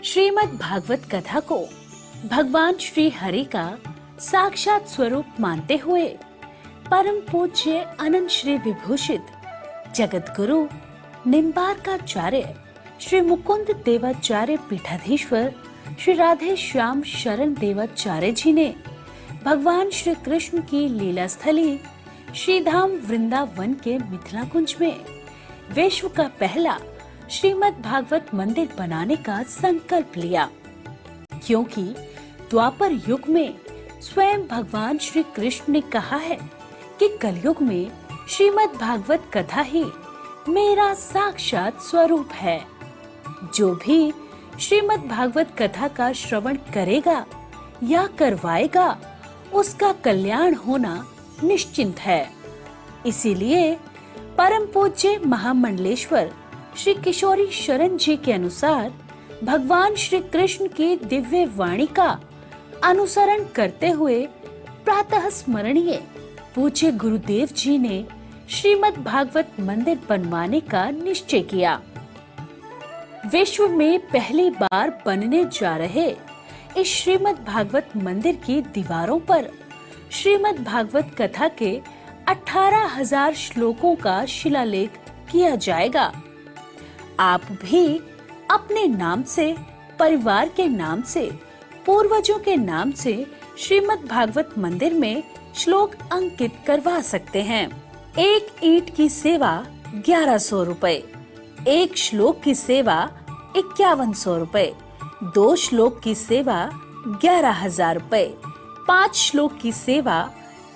श्रीमद् भागवत कथा को भगवान श्री हरि का साक्षात स्वरूप मानते हुए परम पूज्य अनंत श्री विभूषित जगत गुरु निम्बार्काचार्य श्री मुकुंद देवाचार्य पीठाधीश्वर श्री राधे श्याम शरण देवाचार्य जी ने भगवान श्री कृष्ण की लीला स्थली श्रीधाम वृंदावन के मिथिला कुंज में विश्व का पहला श्रीमद् भागवत मंदिर बनाने का संकल्प लिया, क्योंकि द्वापर युग में स्वयं भगवान श्री कृष्ण ने कहा है कि कलयुग में श्रीमद् भागवत कथा ही मेरा साक्षात स्वरूप है। जो भी श्रीमद् भागवत कथा का श्रवण करेगा या करवाएगा उसका कल्याण होना निश्चिंत है। इसीलिए परम पूज्य महामंडलेश्वर श्री किशोरी शरण जी के अनुसार भगवान श्री कृष्ण की दिव्य वाणी का अनुसरण करते हुए प्रातः स्मरणीय पूज्य गुरुदेव जी ने श्रीमद् भागवत मंदिर बनवाने का निश्चय किया। विश्व में पहली बार बनने जा रहे इस श्रीमद् भागवत मंदिर की दीवारों पर श्रीमद् भागवत कथा के 18,000 श्लोकों का शिलालेख किया जाएगा। आप भी अपने नाम से, परिवार के नाम से, पूर्वजों के नाम से श्रीमद् भागवत मंदिर में श्लोक अंकित करवा सकते हैं। एक ईंट की सेवा 1100 रुपए, एक श्लोक की सेवा 5100 रुपए, 2 श्लोक की सेवा 11,000 रुपए, 5 श्लोक की सेवा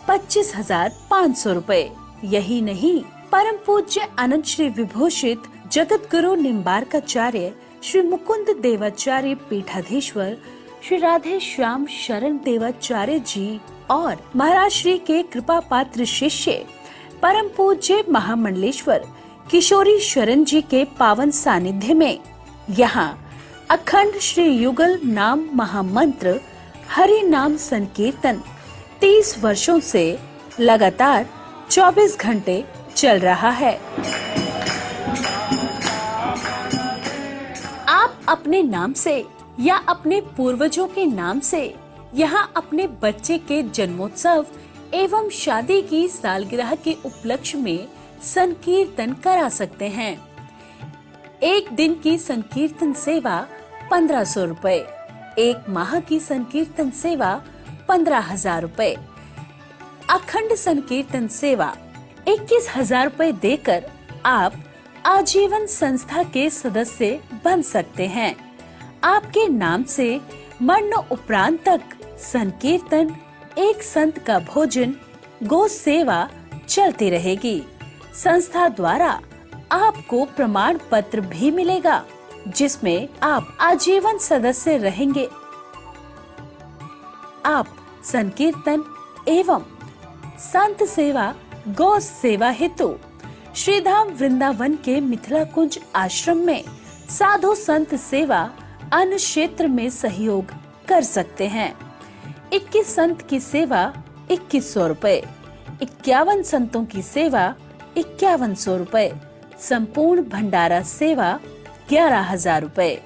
25,500 रुपए। यही नहीं, परम पूज्य अनंत श्री विभूषित जगत गुरु निम्बार्काचार्य श्री मुकुंद देवाचार्य पीठाधीश्वर श्री राधे श्याम शरण देवाचार्य जी और महाराज श्री के कृपा पात्र शिष्य परम पूज्य महामंडलेश्वर किशोरी शरण जी के पावन सानिध्य में यहाँ अखंड श्री युगल नाम महामंत्र हरि नाम संकीर्तन 30 वर्षों से लगातार 24 घंटे चल रहा है। आप अपने नाम से या अपने पूर्वजों के नाम से यहाँ अपने बच्चे के जन्मोत्सव एवं शादी की सालगिरह के उपलक्ष्य में संकीर्तन करा सकते हैं। एक दिन की संकीर्तन सेवा 1500 रुपए, एक माह की संकीर्तन सेवा 15,000 रुपए, अखंड संकीर्तन सेवा 21,000 रुपए देकर आप आजीवन संस्था के सदस्य बन सकते हैं। आपके नाम से मरण उपरांत तक संकीर्तन, एक संत का भोजन, गो सेवा चलती रहेगी। संस्था द्वारा आपको प्रमाण पत्र भी मिलेगा, जिसमें आप आजीवन सदस्य रहेंगे। आप संकीर्तन एवं संत सेवा, गौ सेवा हेतु श्रीधाम वृंदावन के मिथिला कुंज आश्रम में साधु संत सेवा अन्य क्षेत्र में सहयोग कर सकते हैं। 21 संत की सेवा 2100 रुपए, 51 संतों की सेवा 5100 रुपए, संपूर्ण भंडारा सेवा 11,000 रुपए।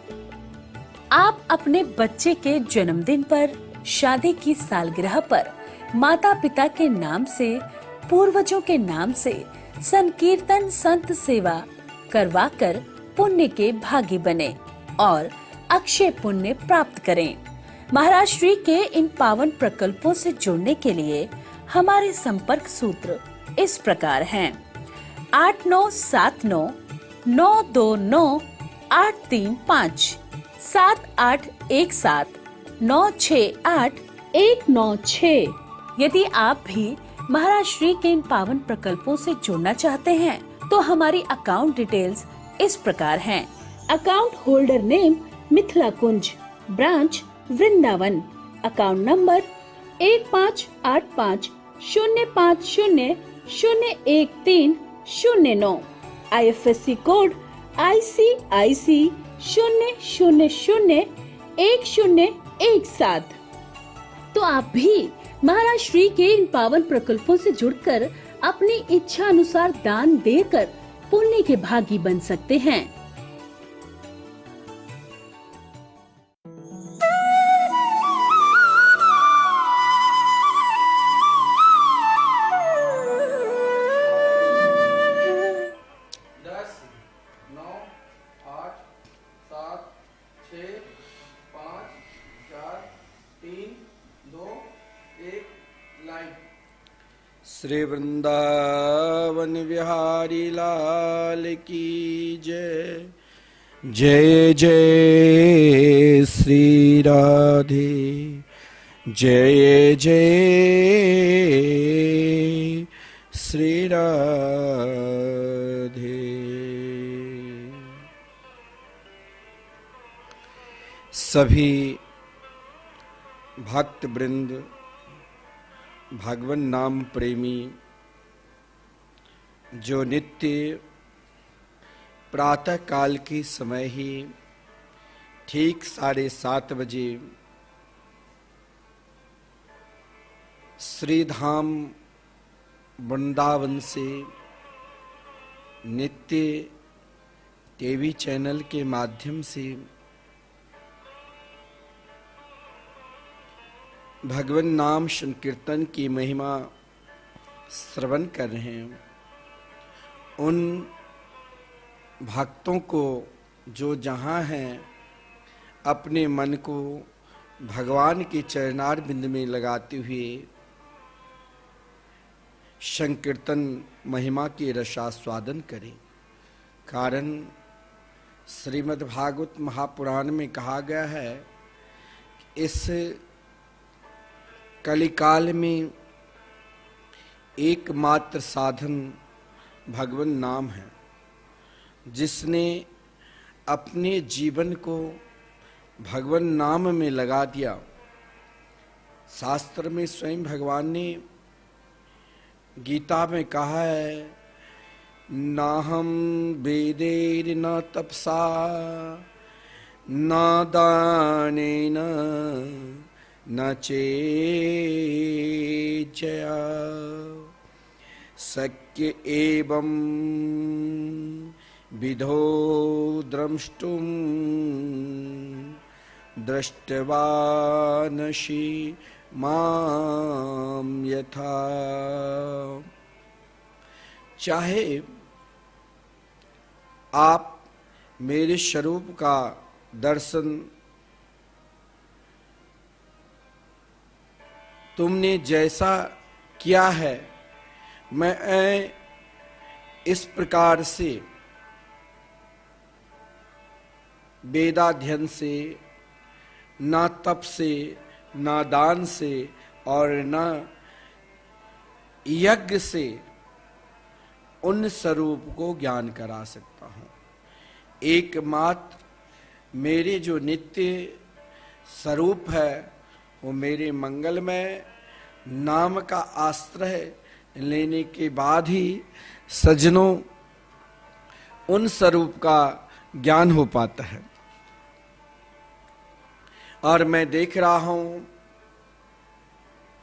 आप अपने बच्चे के जन्मदिन पर, शादी की सालगिरह पर माता पिता के नाम से, पूर्वजों के नाम से संकीर्तन संत सेवा करवाकर पुण्य के भागी बने और अक्षय पुण्य प्राप्त करें। महाराज श्री के इन पावन प्रकल्पों से जुड़ने के लिए हमारे संपर्क सूत्र इस प्रकार हैं: 8979929835, 7817968196। यदि आप भी महाराज श्री के इन पावन प्रकल्पों से जुड़ना चाहते हैं तो हमारी अकाउंट डिटेल्स इस प्रकार हैं: account holder name Mithila Kunj, branch Vrindavan, account number 158505001309, IFSC code ICIC 0001017। तो आप भी महाराज श्री के इन पावन प्रकल्पों से जुड़कर अपनी इच्छा अनुसार दान देकर पुण्य के भागी बन सकते हैं। श्री वृंदावन बिहारी लाल की जय। जय जय श्री राधे, जय जय श्री राधे। सभी भक्त वृंद, भगवन नाम प्रेमी जो नित्य प्रातः काल के समय ही ठीक 7:30 बजे श्री धाम वृंदावन से नित्य टीवी चैनल के माध्यम से भगवन नाम संकीर्तन की महिमा श्रवण कर रहे हैं, उन भक्तों को जो जहाँ हैं अपने मन को भगवान के चरणार बिंद में लगाते हुए संकीर्तन महिमा के रसास्वादन करें। कारण श्रीमद् भागवत महापुराण में कहा गया है, इस कलिकाल में एकमात्र साधन भगवन नाम है। जिसने अपने जीवन को भगवन नाम में लगा दिया, शास्त्र में स्वयं भगवान ने गीता में कहा है, नाहम वेदेर न तपसा न दानेन न चेच्छया शक्य एवं विधो द्रष्टुम दृष्टवानसि माम यथा। चाहे आप मेरे स्वरूप का दर्शन तुमने जैसा किया है, मैं इस प्रकार से वेदाध्ययन से, ना तप से, ना दान से और ना यज्ञ से उन स्वरूप को ज्ञान करा सकता हूँ। एकमात्र मेरे जो नित्य स्वरूप है वो मेरे मंगलमय नाम का आश्रय लेने के बाद ही सज्जनों उन स्वरूप का ज्ञान हो पाता है। और मैं देख रहा हूं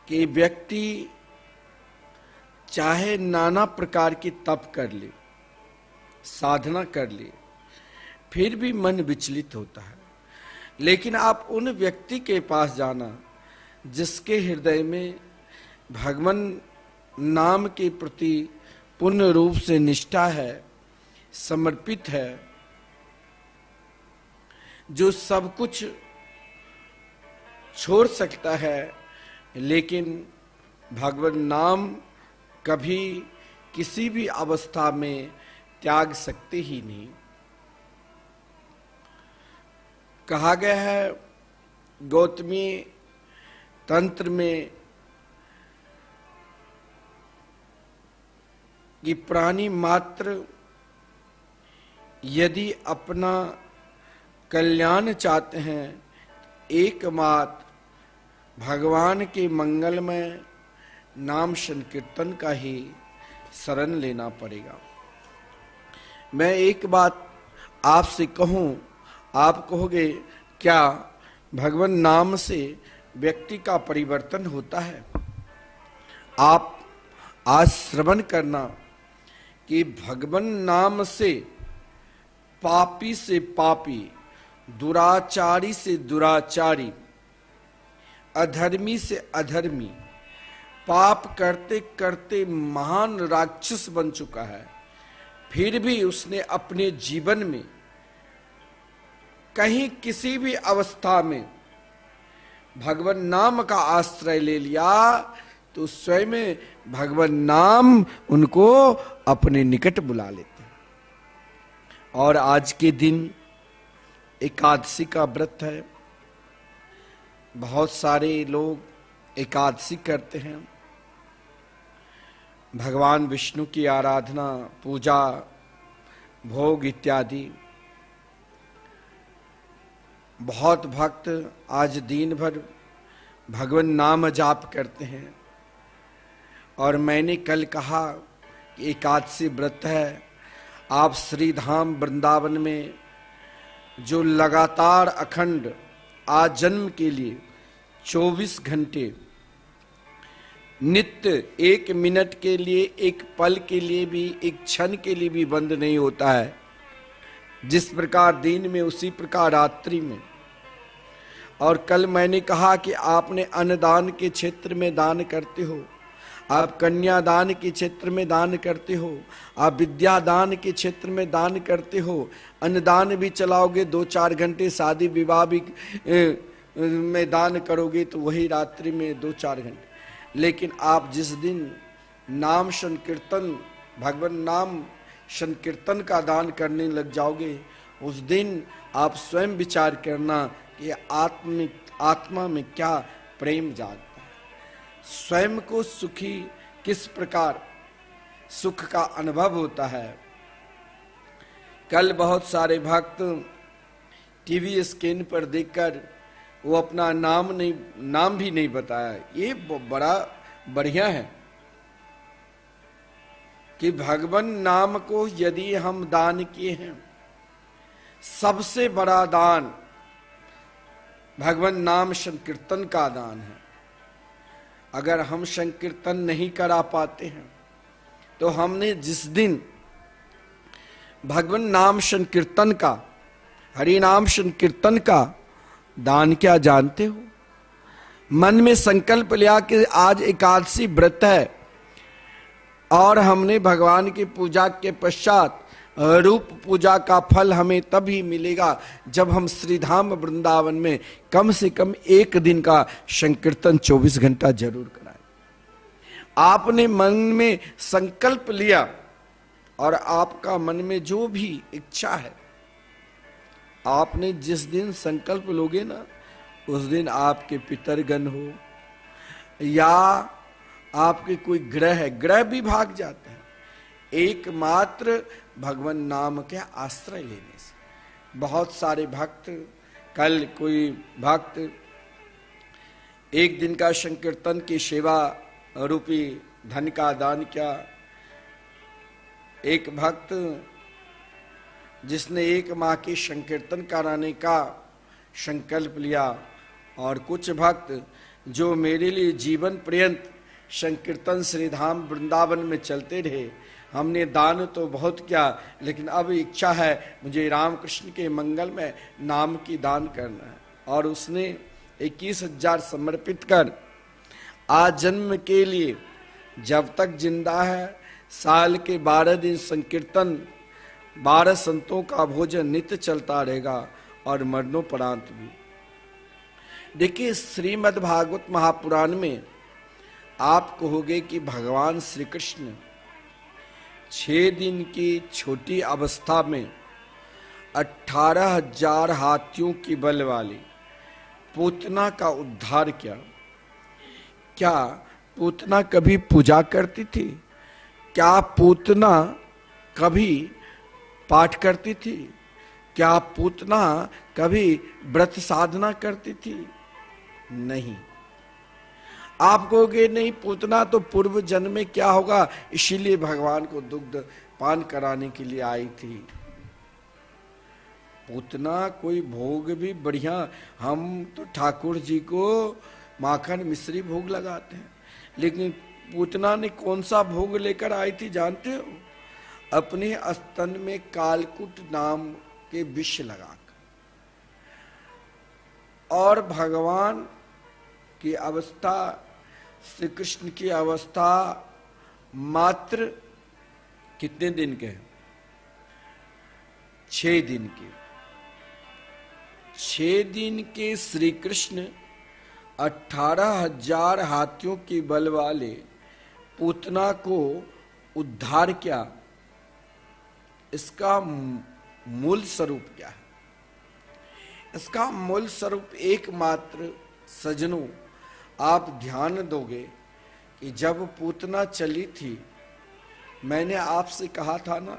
कि व्यक्ति चाहे नाना प्रकार की तप कर ले, साधना कर ले, फिर भी मन विचलित होता है। लेकिन आप उन व्यक्ति के पास जाना जिसके हृदय में भगवान नाम के प्रति पूर्ण रूप से निष्ठा है, समर्पित है, जो सब कुछ छोड़ सकता है लेकिन भगवान नाम कभी किसी भी अवस्था में त्याग सकते ही नहीं। कहा गया है गौतमी तंत्र में कि प्राणी मात्र यदि अपना कल्याण चाहते हैं, एकमात्र भगवान के मंगलमय नाम संकीर्तन का ही शरण लेना पड़ेगा। मैं एक बात आपसे कहूं, आप कहोगे क्या भगवान नाम से व्यक्ति का परिवर्तन होता है? आप आज श्रवण करना कि भगवान नाम से पापी से पापी, दुराचारी से दुराचारी, अधर्मी से अधर्मी, पाप करते करते महान राक्षस बन चुका है, फिर भी उसने अपने जीवन में कहीं किसी भी अवस्था में भगवान नाम का आश्रय ले लिया तो स्वयं भगवान नाम उनको अपने निकट बुला लेते हैं। और आज के दिन एकादशी का व्रत है। बहुत सारे लोग एकादशी करते हैं, भगवान विष्णु की आराधना, पूजा, भोग इत्यादि। बहुत भक्त आज दिन भर भगवान नाम जाप करते हैं। और मैंने कल कहा कि एकादशी व्रत है। आप श्री धाम वृंदावन में जो लगातार अखंड आजन्म के लिए 24 घंटे नित्य, 1 मिनट के लिए, 1 पल के लिए भी, 1 क्षण के लिए भी बंद नहीं होता है। जिस प्रकार दिन में उसी प्रकार रात्रि में। और कल मैंने कहा कि आपने अन्नदान के क्षेत्र में दान करते हो, आप कन्यादान के क्षेत्र में दान करते हो, आप विद्यादान के क्षेत्र में दान करते हो, अन्नदान भी चलाओगे 2-4 घंटे, शादी विवाह भी में दान करोगे तो वही रात्रि में 2-4 घंटे। लेकिन आप जिस दिन नाम संकीर्तन, भगवान नाम संकीर्तन का दान करने लग जाओगे, उस दिन आप स्वयं विचार करना कि आत्मा में क्या प्रेम जागता है, स्वयं को सुखी किस प्रकार सुख का अनुभव होता है। कल बहुत सारे भक्त टीवी स्क्रीन पर देखकर वो अपना नाम भी नहीं बताया। ये बड़ा बढ़िया है कि भगवान नाम को यदि हम दान किए हैं, सबसे बड़ा दान भगवान नाम संकीर्तन का दान है। अगर हम संकीर्तन नहीं करा पाते हैं तो हमने जिस दिन भगवान नाम संकीर्तन का, हरि नाम संकीर्तन का दान क्या जानते हो? मन में संकल्प लिया कि आज एकादशी व्रत है और हमने भगवान की पूजा के पश्चात रूप पूजा का फल हमें तभी मिलेगा जब हम श्रीधाम वृंदावन में कम से कम 1 दिन का संकीर्तन 24 घंटा जरूर कराएं। आपने मन में संकल्प लिया और आपका मन में जो भी इच्छा है, आपने जिस दिन संकल्प लोगे ना, उस दिन आपके पितरगण हो या आपके कोई ग्रह भी भाग जाते हैं, एकमात्र भगवान नाम के आश्रय लेने से। बहुत सारे भक्त, कल कोई भक्त 1 दिन का संकीर्तन की सेवा रूपी धन का दान किया। एक भक्त जिसने 1 माह की संकीर्तन कराने का संकल्प लिया, और कुछ भक्त जो मेरे लिए जीवन पर्यंत संकीर्तन श्रीधाम वृंदावन में चलते रहे। हमने दान तो बहुत किया, लेकिन अब इच्छा है मुझे रामकृष्ण के मंगल में नाम की दान करना है। और उसने 21,000 समर्पित कर आज जन्म के लिए, जब तक जिंदा है, साल के 12 दिन संकीर्तन, 12 संतों का भोजन नित्य चलता रहेगा और मरणोपरांत भी। देखिए, श्रीमद् भागवत महापुराण में आप कहोगे कि भगवान श्री कृष्ण 6 दिन की छोटी अवस्था में 18,000 हाथियों की बल वाली पूतना का उद्धार किया। क्या पूतना कभी पूजा करती थी? क्या पूतना कभी पाठ करती थी? क्या पूतना कभी व्रत साधना करती थी? नहीं। आप कहोगे नहीं, पूतना तो पूर्व जन्म में क्या होगा, इसीलिए भगवान को दुग्ध पान कराने के लिए आई थी। पूतना कोई भोग भी बढ़िया, हम तो ठाकुर जी को माखन मिश्री भोग लगाते हैं, लेकिन पूतना ने कौन सा भोग लेकर आई थी जानते हो? अपने स्तन में कालकुट नाम के विष लगाकर। और भगवान की अवस्था, श्री कृष्ण की अवस्था मात्र कितने दिन के? 6 दिन के। 6 दिन के श्री कृष्ण 18,000 हाथियों के बल वाले पूतना को उद्धार किया, इसका मूल स्वरूप क्या है? इसका मूल स्वरूप एकमात्र सज्जनों, आप ध्यान दोगे कि जब पूतना चली थी, मैंने आपसे कहा था ना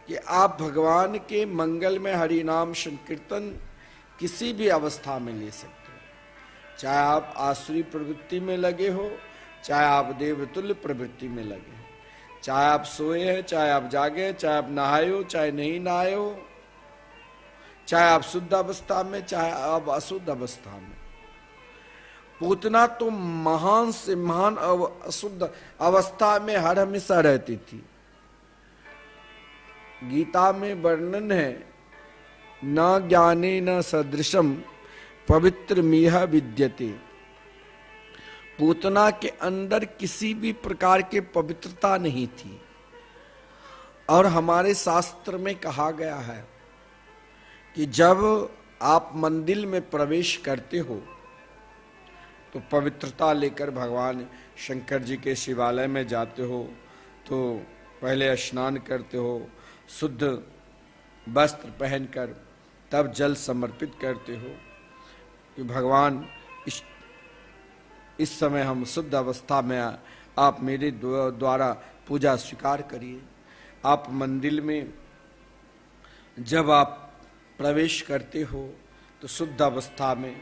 कि आप भगवान के मंगल में हरि नाम संकीर्तन किसी भी अवस्था में ले सकते हो, चाहे आप आसुरी प्रवृत्ति में लगे हो, चाहे आप देवतुल्य प्रवृत्ति में लगे हो, चाहे आप सोए हैं, चाहे आप जागे, चाहे आप नहाए हो, चाहे नहीं नहाए हो, चाहे आप शुद्ध अवस्था में, चाहे आप अशुद्ध अवस्था में। पूतना तो महान से महान अशुद्ध अवस्था में हर हमेशा रहती थी। गीता में वर्णन है, न ज्ञाने न सदृशम पवित्र मीह विद्यते। पूतना के अंदर किसी भी प्रकार की पवित्रता नहीं थी। और हमारे शास्त्र में कहा गया है कि जब आप मंदिर में प्रवेश करते हो तो पवित्रता लेकर भगवान शंकर जी के शिवालय में जाते हो तो पहले स्नान करते हो, शुद्ध वस्त्र पहनकर तब जल समर्पित करते हो कि भगवान इस समय हम शुद्ध अवस्था में, आप मेरे द्वारा पूजा स्वीकार करिए। आप मंदिर में जब आप प्रवेश करते हो तो शुद्ध अवस्था में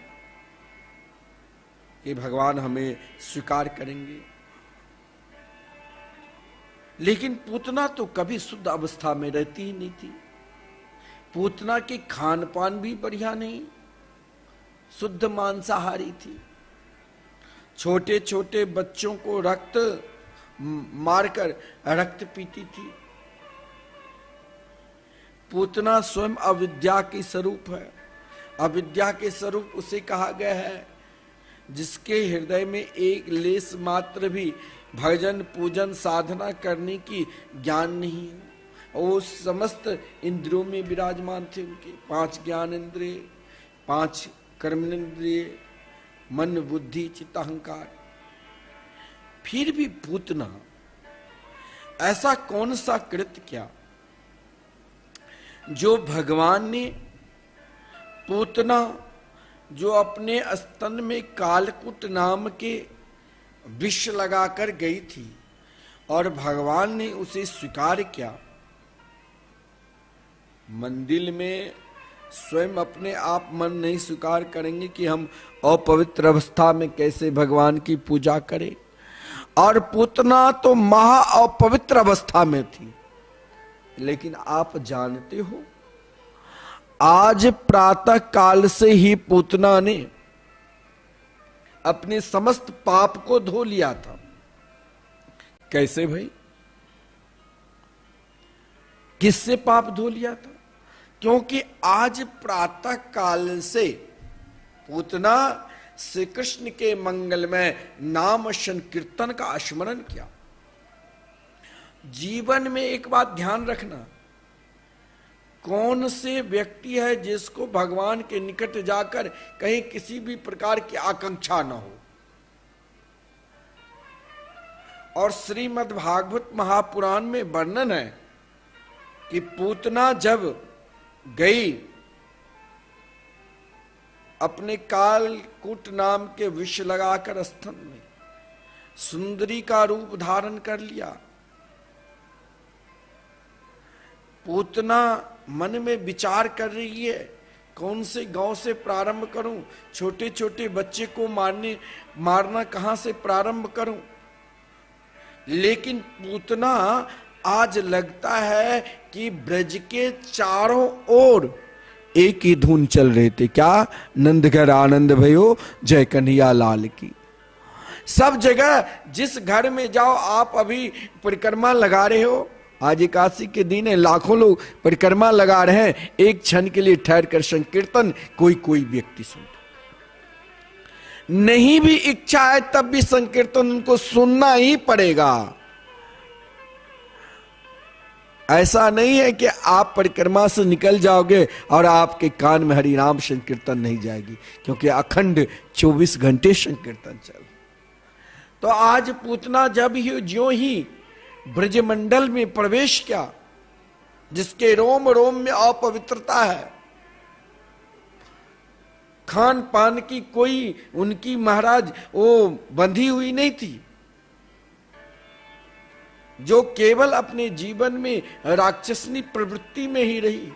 कि भगवान हमें स्वीकार करेंगे। लेकिन पूतना तो कभी शुद्ध अवस्था में रहती ही नहीं थी। पूतना के खान पान भी बढ़िया नहीं, शुद्ध मांसाहारी थी। छोटे छोटे बच्चों को रक्त मारकर रक्त पीती थी। पूतना स्वयं अविद्या के स्वरूप है। अविद्या के स्वरूप उसे कहा गया है जिसके हृदय में एक लेस मात्र भी भजन पूजन साधना करने की ज्ञान नहीं है। वो समस्त इंद्रियों में विराजमान थे। उनके 5 ज्ञान इंद्रिय, 5 कर्मेंद्रिय, मन बुद्धि चित्त अहंकार। फिर भी पूतना ऐसा कौन सा कृत्य किया जो भगवान ने पूतना, जो अपने स्तन में कालकूट नाम के विष लगाकर गई थी और भगवान ने उसे स्वीकार किया। मंदिर में स्वयं अपने आप मन नहीं स्वीकार करेंगे कि हम अपवित्र अवस्था में कैसे भगवान की पूजा करें। और पूतना तो महा अपवित्र अवस्था में थी। लेकिन आप जानते हो, आज प्रातः काल से ही पूतना ने अपने समस्त पाप को धो लिया था। कैसे भाई? किससे पाप धो लिया था? क्योंकि आज प्रातः काल से पूतना श्री कृष्ण के मंगल में नाम संकीर्तन का स्मरण किया। जीवन में एक बात ध्यान रखना, कौन से व्यक्ति है जिसको भगवान के निकट जाकर कहीं किसी भी प्रकार की आकांक्षा न हो। और श्रीमद् भागवत महापुराण में वर्णन है कि पूतना जब गई अपने कालकूट नाम के विष लगाकर स्तन में, सुंदरी का रूप धारण कर लिया। पूतना मन में विचार कर रही है, कौन से गांव से प्रारंभ करूं, छोटे छोटे बच्चे को मारना कहां से प्रारंभ करूं। लेकिन पूतना आज लगता है कि ब्रज के चारों ओर एक ही धुन चल रहे थे। क्या? नंदघर आनंद भयो जय कन्हैया लाल की। सब जगह जिस घर में जाओ आप अभी परिक्रमा लगा रहे हो। आज एकादशी के दिन है, लाखों लोग परिक्रमा लगा रहे हैं। एक क्षण के लिए ठहर कर संकीर्तन कोई व्यक्ति सुनता नहीं। भी इच्छा है तब भी संकीर्तन उनको सुनना ही पड़ेगा। ऐसा नहीं है कि आप परिक्रमा से निकल जाओगे और आपके कान में हरिनाम संकीर्तन नहीं जाएगी, क्योंकि अखंड 24 घंटे संकीर्तन चल। तो आज पूतना जब ही ज्यों ही ब्रजमंडल में प्रवेश किया, जिसके रोम रोम में अपवित्रता है, खान पान की कोई उनकी महाराज वो बंधी हुई नहीं थी, जो केवल अपने जीवन में राक्षसनी प्रवृत्ति में ही रही,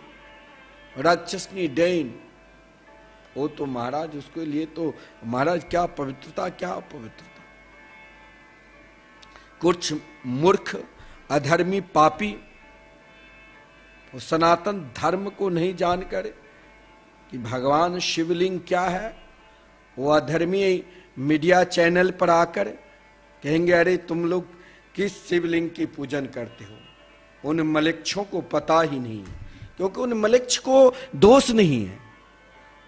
राक्षसनी डैन, वो तो महाराज उसके लिए तो महाराज क्या पवित्रता, क्या अपवित्रता। कुछ मूर्ख अधर्मी पापी वो सनातन धर्म को नहीं जानकर कि भगवान शिवलिंग क्या है, वो अधर्मी मीडिया चैनल पर आकर कहेंगे अरे तुम लोग किस शिवलिंग की पूजन करते हो। उन मलेच्छों को पता ही नहीं, क्योंकि उन मलेच्छ को दोष नहीं है।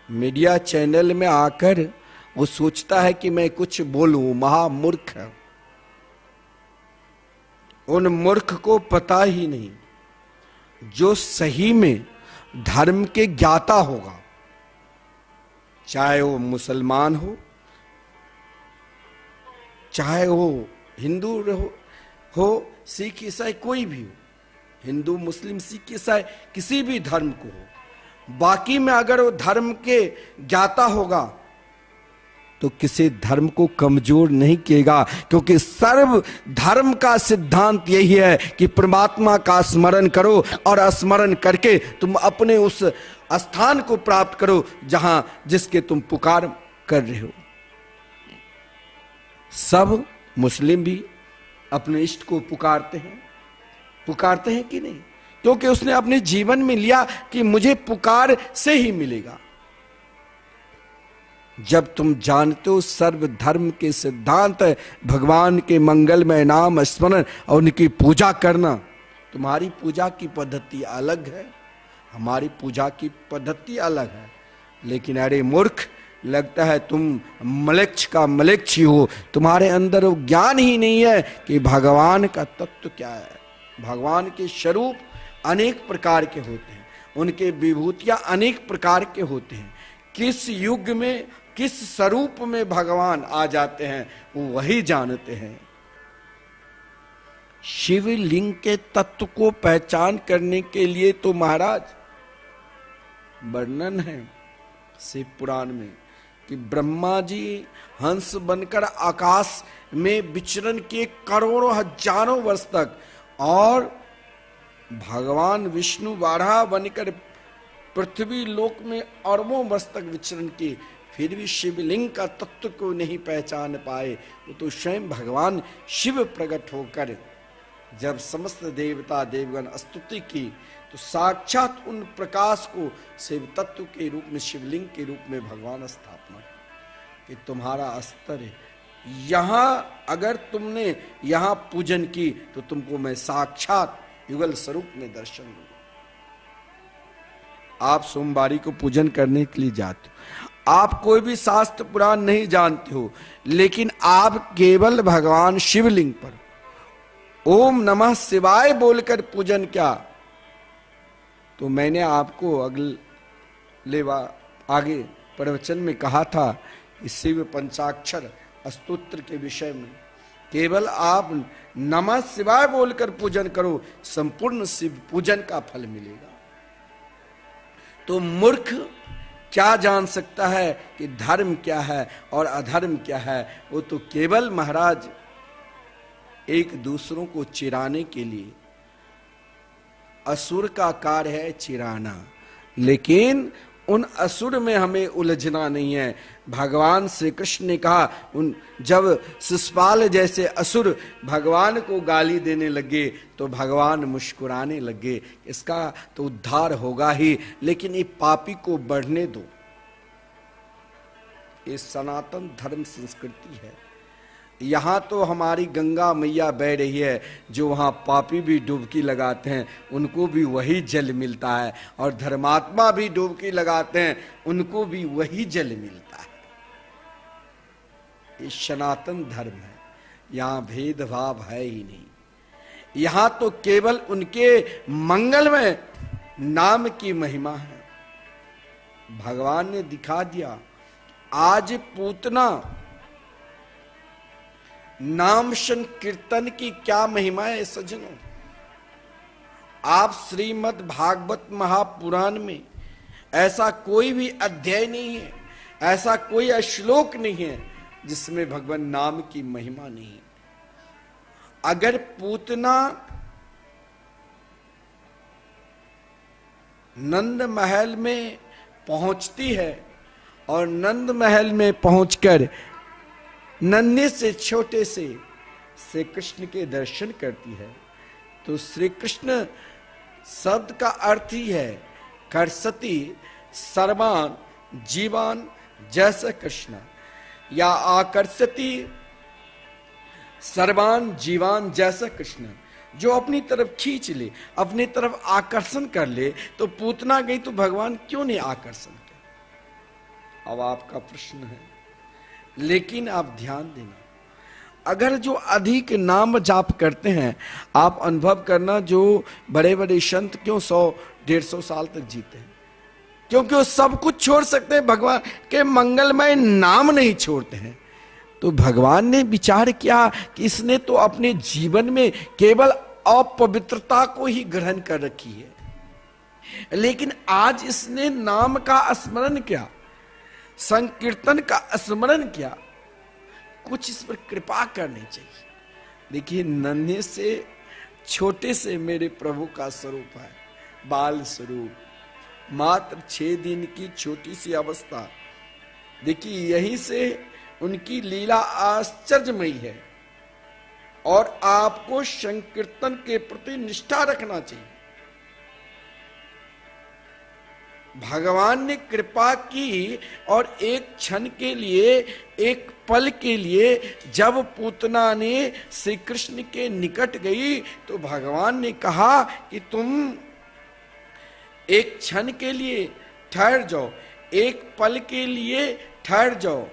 मीडिया चैनल में आकर वो सोचता है कि मैं कुछ बोलूं, महामूर्ख है। उन मूर्ख को पता ही नहीं, जो सही में धर्म के ज्ञाता होगा, चाहे वो मुसलमान चाहे वो हिंदू हो सिख ईसाई कोई भी हो, हिंदू मुस्लिम सिख ईसाई किसी भी धर्म को हो, बाकी में अगर वो धर्म के ज्ञाता होगा तो किसी धर्म को कमजोर नहीं किएगा, क्योंकि सर्व धर्म का सिद्धांत यही है कि परमात्मा का स्मरण करो और स्मरण करके तुम अपने उस स्थान को प्राप्त करो जहां जिसके तुम पुकार कर रहे हो। सब मुस्लिम भी अपने इष्ट को पुकारते हैं कि नहीं, क्योंकि उसने अपने जीवन में लिया कि मुझे पुकार से ही मिलेगा। जब तुम जानते हो सर्व धर्म के सिद्धांत है भगवान के मंगलमय नाम स्मरण और उनकी पूजा करना, तुम्हारी पूजा की पद्धति अलग है, हमारी पूजा की पद्धति अलग है। लेकिन अरे मूर्ख, लगता है तुम मलेच्छ का मलेच्छ ही हो, तुम्हारे अंदर वो ज्ञान ही नहीं है कि भगवान का तत्व क्या है। भगवान के स्वरूप अनेक प्रकार के होते हैं, उनके विभूतियां अनेक प्रकार के होते हैं। किस युग में किस स्वरूप में भगवान आ जाते हैं वो वही जानते हैं। शिवलिंग के तत्व को पहचान करने के लिए तो महाराज वर्णन है शिव पुराण में कि ब्रह्मा जी हंस बनकर आकाश में विचरण किए करोड़ों हजारों वर्ष तक, और भगवान विष्णु बारहा बनकर पृथ्वी लोक में अरबों वर्ष तक विचरण किए, फिर भी शिवलिंग का तत्व को नहीं पहचान पाए। वो तो स्वयं भगवान शिव प्रकट होकर जब समस्त देवता देवगण स्तुति की तो साक्षात उन प्रकाश को शिव तत्व के रूप में, शिवलिंग के रूप में भगवान स्थापना कि तुम्हारा अस्तर है यहां, अगर तुमने यहां पूजन की तो तुमको मैं साक्षात युगल स्वरूप में दर्शन दूंगा। आप सोमवारी को पूजन करने के लिए जाते हो, आप कोई भी शास्त्र पुराण नहीं जानते हो, लेकिन आप केवल भगवान शिवलिंग पर ओम नमः शिवाय बोलकर पूजन क्या, तो मैंने आपको अगले आगे प्रवचन में कहा था इस शिव पंचाक्षर स्तोत्र के विषय में, केवल आप नमः शिवाय बोलकर पूजन करो, संपूर्ण शिव पूजन का फल मिलेगा। तो मूर्ख क्या जान सकता है कि धर्म क्या है और अधर्म क्या है। वो तो केवल महाराज एक दूसरों को चिराने के लिए, असुर का कार्य है चिराना, लेकिन उन असुर में हमें उलझना नहीं है। भगवान श्री कृष्ण ने कहा उन जब शिशुपाल जैसे असुर भगवान को गाली देने लगे तो भगवान मुस्कुराने लगे, इसका तो उद्धार होगा ही, लेकिन ये पापी को बढ़ने दो। ये सनातन धर्म संस्कृति है। यहां तो हमारी गंगा मैया बह रही है, जो वहां पापी भी डुबकी लगाते हैं उनको भी वही जल मिलता है, और धर्मात्मा भी डुबकी लगाते हैं उनको भी वही जल मिलता है। ये सनातन धर्म है, यहां भेदभाव है ही नहीं। यहां तो केवल उनके मंगलमय नाम की महिमा है। भगवान ने दिखा दिया। आज पूतना नाम संकीर्तन की क्या महिमा है सज्जनों। आप श्रीमद् भागवत महापुराण में ऐसा कोई भी अध्याय नहीं है, ऐसा कोई श्लोक नहीं है जिसमें भगवान नाम की महिमा नहीं है। अगर पूतना नंद महल में पहुंचती है और नंद महल में पहुंचकर नन्हे से छोटे से श्री कृष्ण के दर्शन करती है, तो श्री कृष्ण शब्द का अर्थ ही है कर्षति सर्वान जीवान जैसे कृष्ण, या आकर्षति सर्वान जीवान जैसा कृष्ण, जो अपनी तरफ खींच ले, अपनी तरफ आकर्षण कर ले। तो पूतना गई तो भगवान क्यों नहीं आकर्षण कर? अब आपका प्रश्न है। लेकिन आप ध्यान देना, अगर जो अधिक नाम जाप करते हैं, आप अनुभव करना, जो बड़े बड़े संत क्यों 100-150 साल तक जीते हैं? क्योंकि वो सब कुछ छोड़ सकते हैं, भगवान के मंगलमय नाम नहीं छोड़ते हैं। तो भगवान ने विचार किया कि इसने तो अपने जीवन में केवल अपवित्रता को ही ग्रहण कर रखी है, लेकिन आज इसने नाम का स्मरण किया, संकीर्तन का स्मरण किया, कुछ इस पर कृपा करनी चाहिए। देखिए, नन्हे से छोटे से मेरे प्रभु का स्वरूप है, बाल स्वरूप, मात्र 6 दिन की छोटी सी अवस्था। देखिए, यहीं से उनकी लीला आश्चर्यमयी है। और आपको संकीर्तन के प्रति निष्ठा रखना चाहिए। भगवान ने कृपा की और एक क्षण के लिए, एक पल के लिए जब पूतना ने श्री कृष्ण के निकट गई, तो भगवान ने कहा कि तुम एक क्षण के लिए ठहर जाओ, एक पल के लिए ठहर जाओ।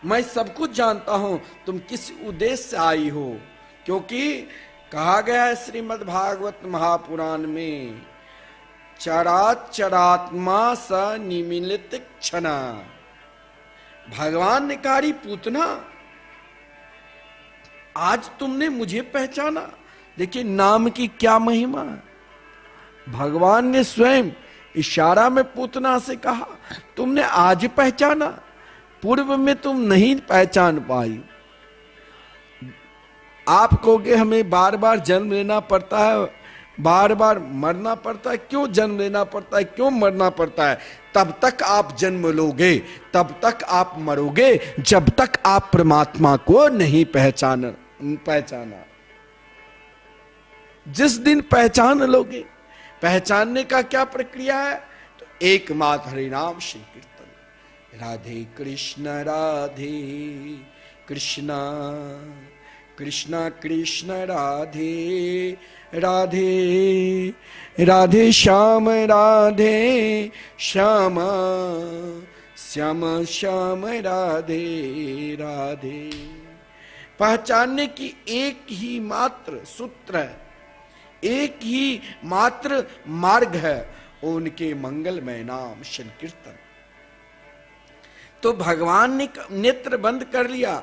मैं सब कुछ जानता हूं तुम किस उद्देश्य से आई हो, क्योंकि कहा गया है श्रीमद् भागवत महापुराण में, चरात्मा स निमिलित क्षणा। भगवान ने कहा, पूतना आज तुमने मुझे पहचाना। देखिए, नाम की क्या महिमा। भगवान ने स्वयं इशारा में पूतना से कहा, तुमने आज पहचाना, पूर्व में तुम नहीं पहचान पाई। आप कहोगे हमें बार बार जन्म लेना पड़ता है, बार बार मरना पड़ता है। क्यों जन्म लेना पड़ता है, क्यों मरना पड़ता है? तब तक आप जन्म लोगे, तब तक आप मरोगे, जब तक आप परमात्मा को नहीं पहचाना। जिस दिन पहचान लोगे, पहचानने का क्या प्रक्रिया है? तो एकमात्र हरिनाम संकीर्तन। राधे कृष्ण राधे कृष्ण कृष्ण कृष्ण राधे राधे राधे श्याम राधे श्याम श्याम श्याम राधे राधे। पहचानने की एक ही मात्र सूत्र है, एक ही मात्र मार्ग है, उनके मंगलमय नाम संकीर्तन। तो भगवान ने नेत्र बंद कर लिया,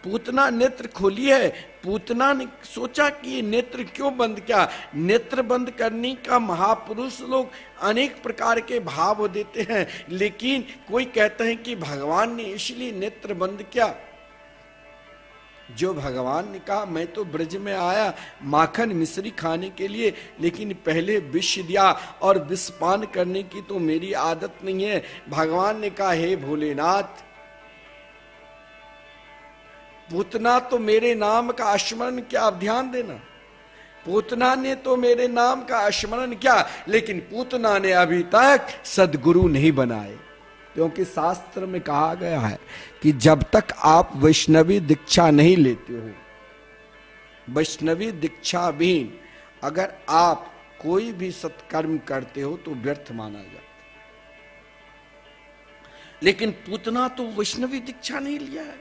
पूतना नेत्र खोली है। पूतना ने सोचा कि ये नेत्र क्यों बंद किया? नेत्र बंद करने का महापुरुष लोग अनेक प्रकार के भाव देते हैं, लेकिन कोई कहते हैं कि भगवान ने इसलिए नेत्र बंद किया। जो भगवान ने कहा, मैं तो ब्रज में आया माखन मिश्री खाने के लिए, लेकिन पहले विष दिया, और विषपान करने की तो मेरी आदत नहीं है। भगवान ने कहा, हे भोलेनाथ, पूतना तो मेरे नाम का स्मरण किया, आप ध्यान देना, पूतना ने तो मेरे नाम का स्मरण किया, लेकिन पूतना ने अभी तक सदगुरु नहीं बनाए। क्योंकि शास्त्र में कहा गया है कि जब तक आप वैष्णवी दीक्षा नहीं लेते हो, वैष्णवी दीक्षा विहीन अगर आप कोई भी सत्कर्म करते हो तो व्यर्थ माना जाता। लेकिन पूतना तो वैष्णवी दीक्षा नहीं लिया है,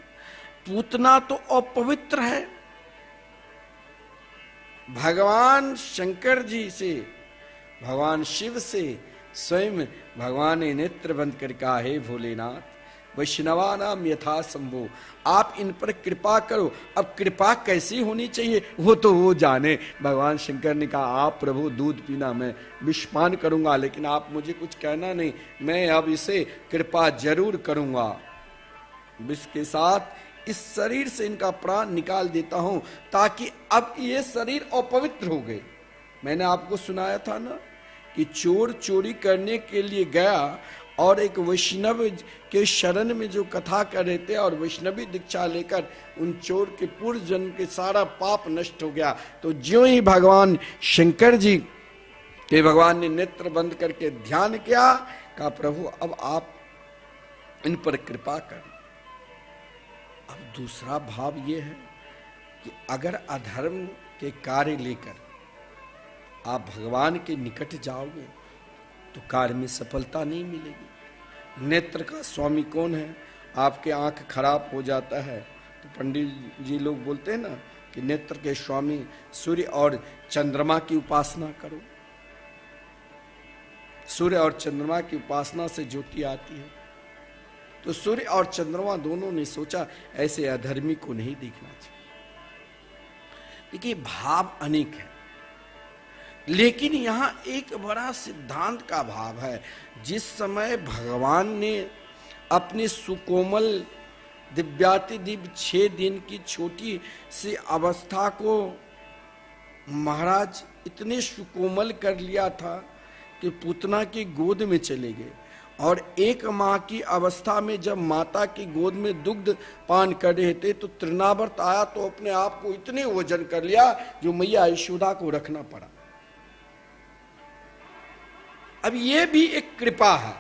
पूतना तो अपवित्र है। भगवान शंकर जी से, भगवान शिव से स्वयं भगवान ने नेत्र बंद कर कहा, हे भोलेनाथ वैष्णवानाम यथा संभो, आप इन पर कृपा करो। अब कृपा कैसी होनी चाहिए वो तो वो जाने। भगवान शंकर ने कहा, आप प्रभु दूध पीना, मैं विषपान करूंगा, लेकिन आप मुझे कुछ कहना नहीं, मैं अब इसे कृपा जरूर करूंगा। विष के साथ इस शरीर से इनका प्राण निकाल देता हूं, ताकि अब ये शरीर अपवित्र हो गए। मैंने आपको सुनाया था ना कि चोर चोरी करने के लिए गया और एक वैष्णव के शरण में जो कथा कर रहे थे और वैष्णवी दीक्षा लेकर उन चोर के पूर्व जन्म के सारा पाप नष्ट हो गया। तो ज्यों ही भगवान शंकर जी के भगवान ने नेत्र बंद करके ध्यान किया, कहा प्रभु अब आप इन पर कृपा कर। अब दूसरा भाव ये है कि अगर अधर्म के कार्य लेकर आप भगवान के निकट जाओगे तो कार्य में सफलता नहीं मिलेगी। नेत्र का स्वामी कौन है? आपके आंख खराब हो जाता है तो पंडित जी लोग बोलते हैं ना कि नेत्र के स्वामी सूर्य और चंद्रमा की उपासना करो। सूर्य और चंद्रमा की उपासना से ज्योति आती है। तो सूर्य और चंद्रमा दोनों ने सोचा ऐसे अधर्मी को नहीं देखना चाहिए। देखिए भाव अनेक है, लेकिन यहां एक बड़ा सिद्धांत का भाव है। जिस समय भगवान ने अपनी सुकोमल दिव्याति दिव्य 6 दिन की छोटी सी अवस्था को महाराज इतने सुकोमल कर लिया था कि पूतना की गोद में चले गए, और 1 माह की अवस्था में जब माता की गोद में दुग्ध पान कर रहे थे तो तृणावर्त आया तो अपने आप को इतने वजन कर लिया जो मैया यशोदा को रखना पड़ा। अब ये भी एक कृपा है,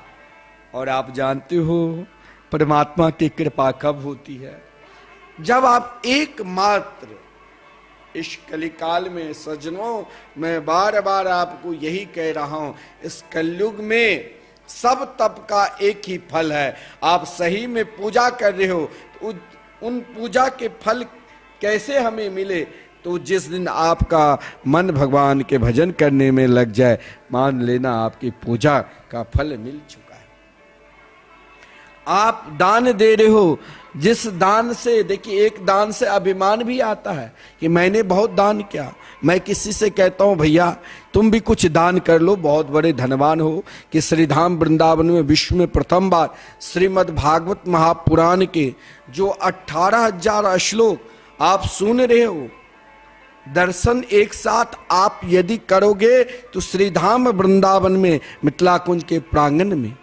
और आप जानते हो परमात्मा की कृपा कब होती है? जब आप एकमात्र इस कलिकाल में, सज्जनों मैं बार बार आपको यही कह रहा हूं, इस कलयुग में सब तप का एक ही फल है। आप सही में पूजा कर रहे हो तो उन पूजा के फल कैसे हमें मिले? तो जिस दिन आपका मन भगवान के भजन करने में लग जाए, मान लेना आपकी पूजा का फल मिल चुका है। आप दान दे रहे हो, जिस दान से, देखिए एक दान से अभिमान भी आता है कि मैंने बहुत दान किया। मैं किसी से कहता हूं भैया तुम भी कुछ दान कर लो, बहुत बड़े धनवान हो, कि श्रीधाम वृंदावन में विश्व में प्रथम बार श्रीमद् भागवत महापुराण के जो 18,000 श्लोक आप सुन रहे हो, दर्शन एक साथ आप यदि करोगे तो श्रीधाम वृंदावन में मिथिला कुंज के प्रांगण में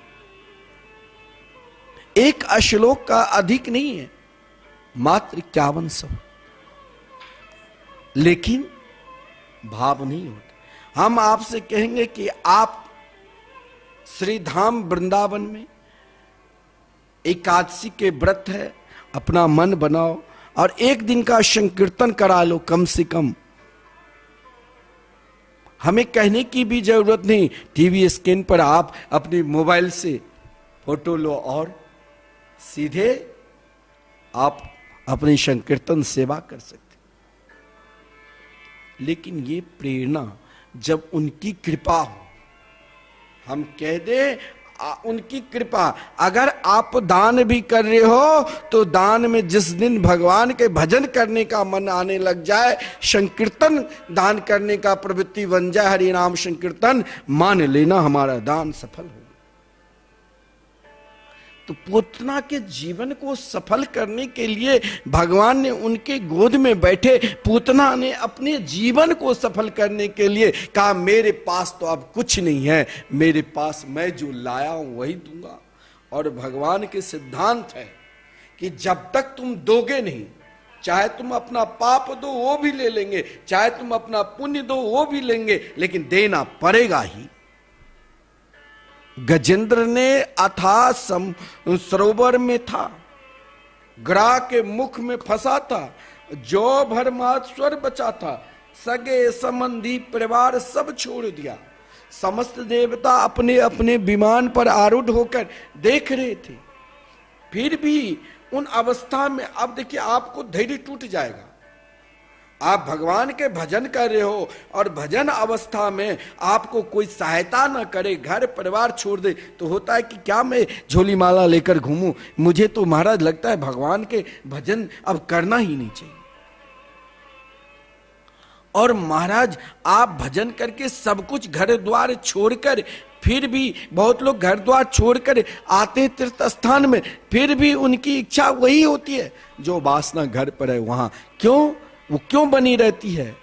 एक श्लोक का अधिक नहीं है, मात्र 5100। लेकिन भाव नहीं होता। हम आपसे कहेंगे कि आप श्रीधाम वृंदावन में एकादशी के व्रत है, अपना मन बनाओ और 1 दिन का संकीर्तन करा लो कम से कम। हमें कहने की भी जरूरत नहीं, टीवी स्क्रीन पर आप अपने मोबाइल से फोटो लो और सीधे आप अपनी संकीर्तन सेवा कर सकते। लेकिन ये प्रेरणा जब उनकी कृपा हो, हम कह दे उनकी कृपा। अगर आप दान भी कर रहे हो तो दान में जिस दिन भगवान के भजन करने का मन आने लग जाए, संकीर्तन दान करने का प्रवृत्ति बन जाए, हरि नाम संकीर्तन, मान लेना हमारा दान सफल हो। तो पूतना के जीवन को सफल करने के लिए भगवान ने उनके गोद में बैठे पूतना ने अपने जीवन को सफल करने के लिए कहा मेरे पास तो अब कुछ नहीं है, मेरे पास मैं जो लाया हूं वही दूंगा। और भगवान के सिद्धांत है कि जब तक तुम दोगे नहीं, चाहे तुम अपना पाप दो वो भी ले लेंगे, चाहे तुम अपना पुण्य दो वो भी लेंगे, लेकिन देना पड़ेगा ही। गजेंद्र ने अथाह सरोवर में था, ग्राह के मुख में फंसा था, जो भरमास्वर बचा था, सगे संबंधी परिवार सब छोड़ दिया। समस्त देवता अपने अपने विमान पर आरूढ़ होकर देख रहे थे। फिर भी उन अवस्था में अब देखिए आपको धैर्य टूट जाएगा। आप भगवान के भजन कर रहे हो और भजन अवस्था में आपको कोई सहायता न करे, घर परिवार छोड़ दे, तो होता है कि क्या मैं झोली माला लेकर घूमूं? मुझे तो महाराज लगता है भगवान के भजन अब करना ही नहीं चाहिए। और महाराज आप भजन करके सब कुछ घर द्वार छोड़कर, फिर भी बहुत लोग घर द्वार छोड़कर आते हैं तीर्थ स्थान में, फिर भी उनकी इच्छा वही होती है जो वासना घर पर है वहां। क्यों? वो क्यों बनी रहती है?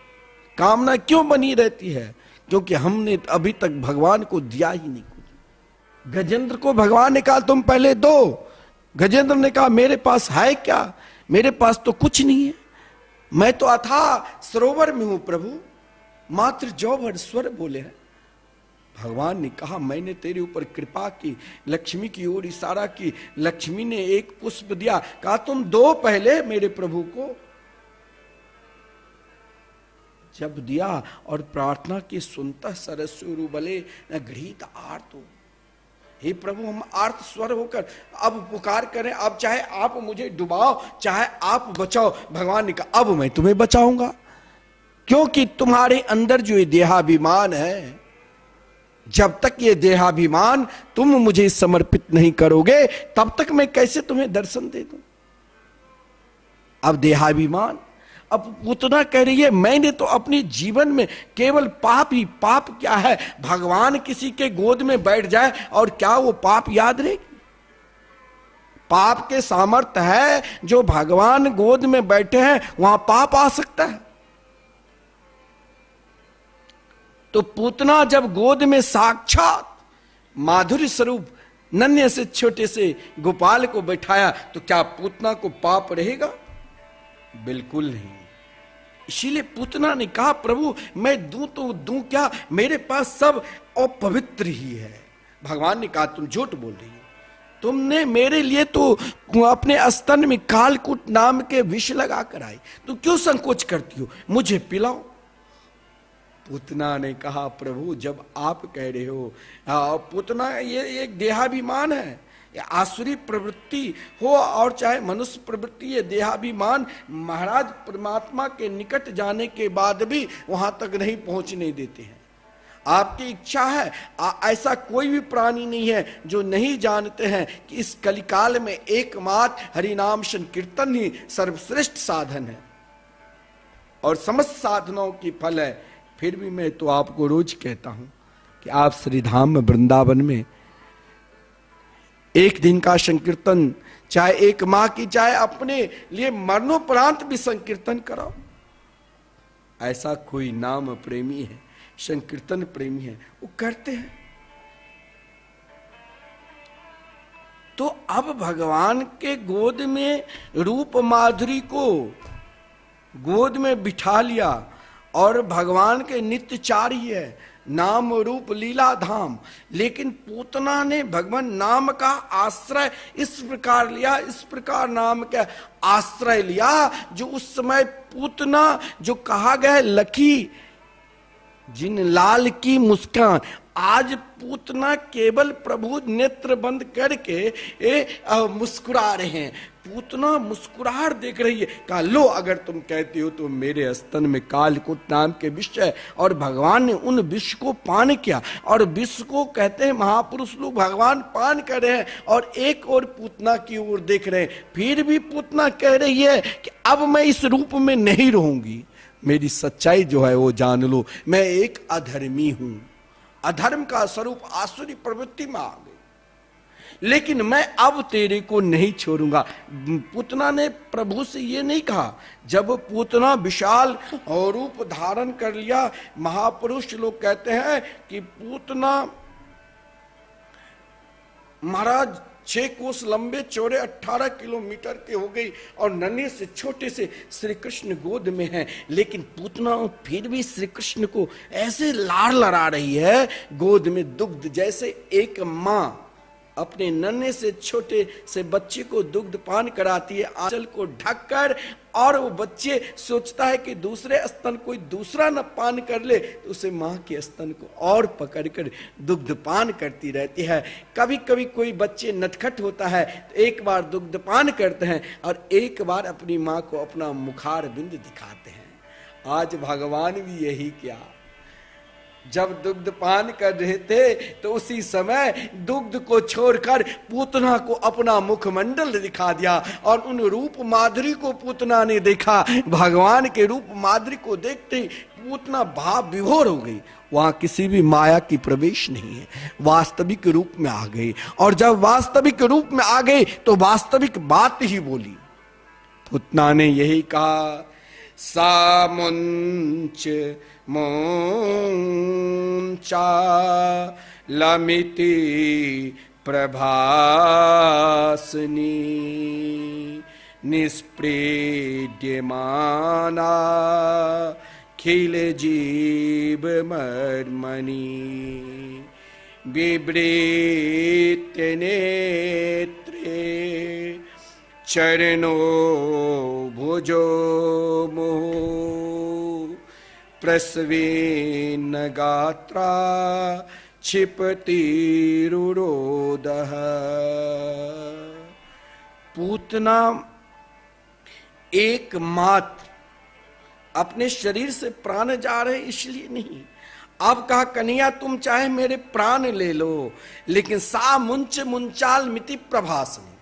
कामना क्यों बनी रहती है? क्योंकि हमने अभी तक भगवान को दिया ही नहीं कुछ। गजेंद्र को भगवान ने कहा तुम पहले दो। गजेंद्र ने कहा मेरे पास है क्या? मेरे पास तो कुछ नहीं है, मैं तो अथाह सरोवर में हूं प्रभु, मात्र जौ भर स्वर बोले हैं। भगवान ने कहा मैंने तेरे ऊपर कृपा की, लक्ष्मी की ओर इशारा की, लक्ष्मी ने एक पुष्प दिया, कहा तुम दो पहले मेरे प्रभु को। जब दिया और प्रार्थना की सुनता सरस्वरू बले न गृहीत आर्तो। हे प्रभु हम आर्त स्वर होकर अब पुकार करें, अब चाहे आप मुझे डुबाओ चाहे आप बचाओ। भगवान ने कहा अब मैं तुम्हें बचाऊंगा, क्योंकि तुम्हारे अंदर जो ये देहाभिमान है, जब तक ये देहाभिमान तुम मुझे समर्पित नहीं करोगे तब तक मैं कैसे तुम्हें दर्शन दे दूं। अब देहाभिमान, अब पूतना कह रही है मैंने तो अपने जीवन में केवल पाप ही पाप। क्या है? भगवान किसी के गोद में बैठ जाए और क्या वो पाप याद रहेगी? पाप के सामर्थ्य है, जो भगवान गोद में बैठे हैं वहां पाप आ सकता है। तो पूतना जब गोद में साक्षात माधुर्य स्वरूप नन्हे से छोटे से गोपाल को बैठाया, तो क्या पूतना को पाप रहेगा? बिल्कुल नहीं। इसीलिए पूतना ने कहा प्रभु मैं दूं तो दूं क्या, मेरे पास सब अपवित्र ही है। भगवान ने कहा तुम झूठ बोल रही हो, तुमने मेरे लिए तो अपने स्तन में कालकूट नाम के विष लगा कर आई, तुम क्यों संकोच करती हो? मुझे पिलाओ। पूतना ने कहा प्रभु जब आप कह रहे हो, पूतना ये एक देहाभिमान है, आसुरी प्रवृत्ति हो और चाहे मनुष्य प्रवृत्ति, ये देहाभिमान महाराज परमात्मा के निकट जाने के बाद भी वहां तक नहीं पहुंचने देते हैं। आपकी इच्छा है, ऐसा कोई भी प्राणी नहीं है जो नहीं जानते हैं कि इस कलिकाल में एकमात्र हरिनाम संकीर्तन ही सर्वश्रेष्ठ साधन है और समस्त साधनों की फल है। फिर भी मैं तो आपको रोज कहता हूं कि आप श्रीधाम में वृंदावन में एक दिन का संकीर्तन, चाहे एक माह की, चाहे अपने लिए मरणोपरांत भी संकीर्तन कराओ। ऐसा कोई नाम प्रेमी है, संकीर्तन प्रेमी है, वो करते हैं। तो अब भगवान के गोद में रूप माधुरी को गोद में बिठा लिया और भगवान के नित्यचारी है, नाम रूप लीला धाम। लेकिन पूतना ने भगवान नाम का आश्रय इस प्रकार लिया, इस प्रकार नाम का आश्रय लिया, जो उस समय पूतना जो कहा गया लखी जिन लाल की मुस्कान, आज पूतना केवल प्रभु नेत्र बंद करके मुस्कुरा रहे हैं। पूतना मुस्कुराहट देख रही है। कहा लो अगर तुम कहती हो तो मेरे स्तन में कालकूट नाम के विष है, और भगवान ने उन विष को पान किया, और विष को कहते हैं महापुरुष लोग भगवान पान कर रहे हैं और एक और पूतना की ओर देख रहे हैं। फिर भी पूतना कह रही है कि अब मैं इस रूप में नहीं रहूंगी, मेरी सच्चाई जो है वो जान लो, मैं एक अधर्मी हूं, अधर्म का स्वरूप आसुरी प्रवृत्ति में आ गई, लेकिन मैं अब तेरे को नहीं छोड़ूंगा। पूतना ने प्रभु से ये नहीं कहा। जब पूतना विशाल और रूप धारण कर लिया, महापुरुष लोग कहते हैं कि पूतना महाराज 6 कोस लंबे चौड़े 18 किलोमीटर के हो गई और नन्हे से छोटे से श्री कृष्ण गोद में है। लेकिन पूतना फिर भी श्री कृष्ण को ऐसे लाड़ लड़ा रही है गोद में दुग्ध, जैसे एक माँ अपने नन्हे से छोटे से बच्चे को दुग्ध पान कराती है आंचल को ढककर, और वो बच्चे सोचता है कि दूसरे स्तन कोई दूसरा न पान कर ले, तो उसे माँ के स्तन को और पकड़कर दुग्ध पान करती रहती है। कभी कभी कोई बच्चे नटखट होता है तो एक बार दुग्ध पान करते हैं और एक बार अपनी माँ को अपना मुखार बिंद दिखाते हैं। आज भगवान भी यही क्या, जब दुग्ध पान कर रहे थे तो उसी समय दुग्ध को छोड़कर पूतना को अपना मुखमंडल दिखा दिया और उन रूप माधुरी को पूतना ने देखा। भगवान के रूप माधुरी को देखते ही पूतना भाव विभोर हो गई। वहां किसी भी माया की प्रवेश नहीं है, वास्तविक रूप में आ गई। और जब वास्तविक रूप में आ गई तो वास्तविक बात ही बोली। पूतना ने यही कहा, सा मुंच मुंचा लमिति प्रभासनी निष्प्रेड्यमाना खिल जीव मर्मणि बिभ्रेत्य नेत्रे चरणो भुजो मोह प्रस्वेन गात्रा क्षिपति रुरोदः। पूतना एकमात्र अपने शरीर से प्राण जा रहे इसलिए नहीं। अब कहा, कन्हैया तुम चाहे मेरे प्राण ले लो, लेकिन सा मुंच मुंचाल मिति प्रभासनी।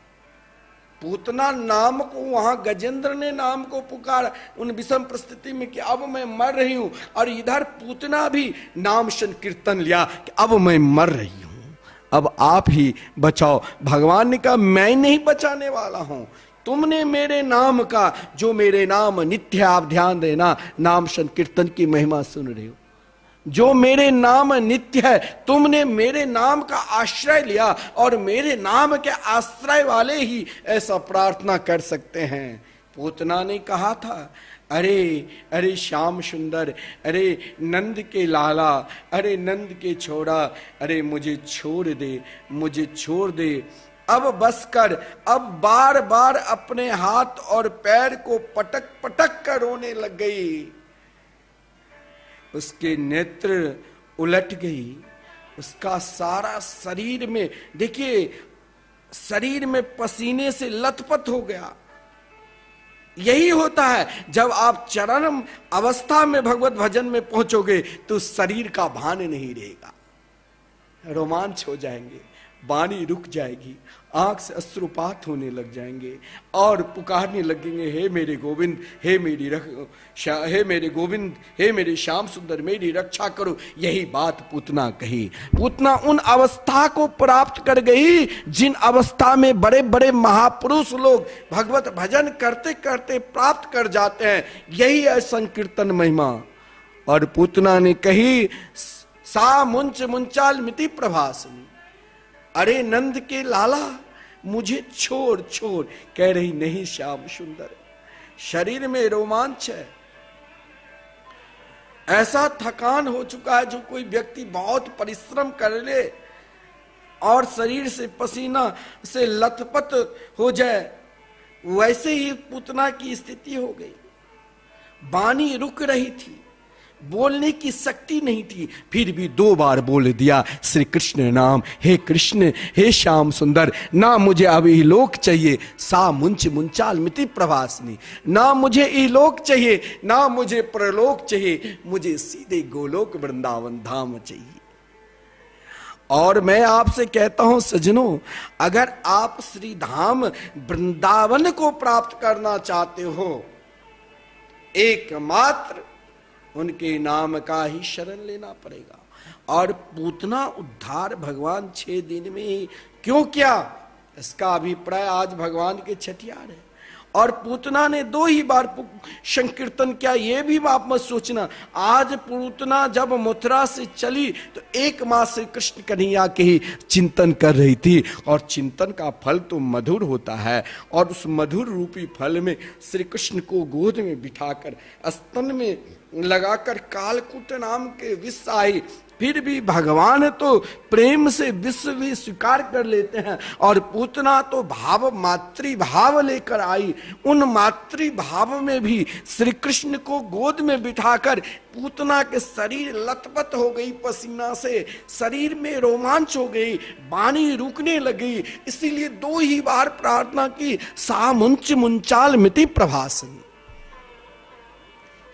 पूतना नाम को वहां गजेंद्र ने नाम को पुकारा उन विषम परिस्थिति में कि अब मैं मर रही हूं, और इधर पूतना भी नाम संकीर्तन लिया कि अब मैं मर रही हूं, अब आप ही बचाओ। भगवान ने कहा, मैं नहीं बचाने वाला हूं, तुमने मेरे नाम का, जो मेरे नाम नित्य, आप ध्यान देना, नाम संकीर्तन की महिमा सुन रहे हो, जो मेरे नाम नित्य है, तुमने मेरे नाम का आश्रय लिया और मेरे नाम के आश्रय वाले ही ऐसा प्रार्थना कर सकते हैं। पूतना ने कहा था, अरे अरे श्याम सुंदर, अरे नंद के लाला, अरे नंद के छोड़ा, अरे मुझे छोड़ दे, मुझे छोड़ दे, अब बस कर। अब बार बार अपने हाथ और पैर को पटक पटक कर रोने लग गई। उसके नेत्र उलट गई, उसका सारा शरीर में, देखिए शरीर में पसीने से लथपथ हो गया। यही होता है जब आप चरण अवस्था में भगवत भजन में पहुंचोगे तो शरीर का भान नहीं रहेगा, रोमांच हो जाएंगे, वाणी रुक जाएगी, आंख से अश्रुपात होने लग जाएंगे और पुकारने लगेंगे, हे मेरे गोविंद, हे मेरी हे मेरे गोविंद, हे मेरे श्याम सुंदर, मेरी रक्षा करो। यही बात पूतना कही। पूतना उन अवस्था को प्राप्त कर गई जिन अवस्था में बड़े बड़े महापुरुष लोग भगवत भजन करते करते प्राप्त कर जाते हैं। यही है संकीर्तन महिमा। और पूतना ने कही, सा मुंच मुंचाल मिति प्रभासनी, अरे नंद के लाला मुझे छोड़ छोड़। कह रही, नहीं श्याम सुंदर, शरीर में रोमांच है, ऐसा थकान हो चुका है, जो कोई व्यक्ति बहुत परिश्रम कर ले और शरीर से पसीना से लथपथ हो जाए, वैसे ही पूतना की स्थिति हो गई। वाणी रुक रही थी, बोलने की शक्ति नहीं थी, फिर भी 2 बार बोल दिया श्री कृष्ण नाम, हे कृष्ण, हे श्याम सुंदर, ना मुझे अब इहलोक चाहिए, सा मुंच मुंचाल मिति प्रभासनी, ना मुझे इहलोक चाहिए, ना मुझे परलोक चाहिए, मुझे सीधे गोलोक वृंदावन धाम चाहिए। और मैं आपसे कहता हूं सज्जनों, अगर आप श्री धाम वृंदावन को प्राप्त करना चाहते हो, एकमात्र उनके नाम का ही शरण लेना पड़ेगा। और पूतना उद्धार भगवान 6 दिन में ही क्यों किया, इसका अभिप्राय आज भगवान के छठियार है। और पूतना ने 2 ही बार संकीर्तन किया। ये भी आप मत सोचना, आज पूतना जब मथुरा से चली तो 1 मास से कृष्ण कन्हैया के ही चिंतन कर रही थी। और चिंतन का फल तो मधुर होता है, और उस मधुर रूपी फल में श्री कृष्ण को गोद में बिठाकर स्तन में लगाकर कालकूट नाम के विष आई। फिर भी भगवान तो प्रेम से विश्व भी स्वीकार कर लेते हैं, और पूतना तो भाव मातृभाव लेकर आई। उन मातृभाव में भी श्री कृष्ण को गोद में बिठाकर पूतना के शरीर लथपथ हो गई, पसीना से शरीर में रोमांच हो गई, वाणी रुकने लगी। इसीलिए 2 ही बार प्रार्थना की, सा मुंच मुंचाल मिति प्रभासनी,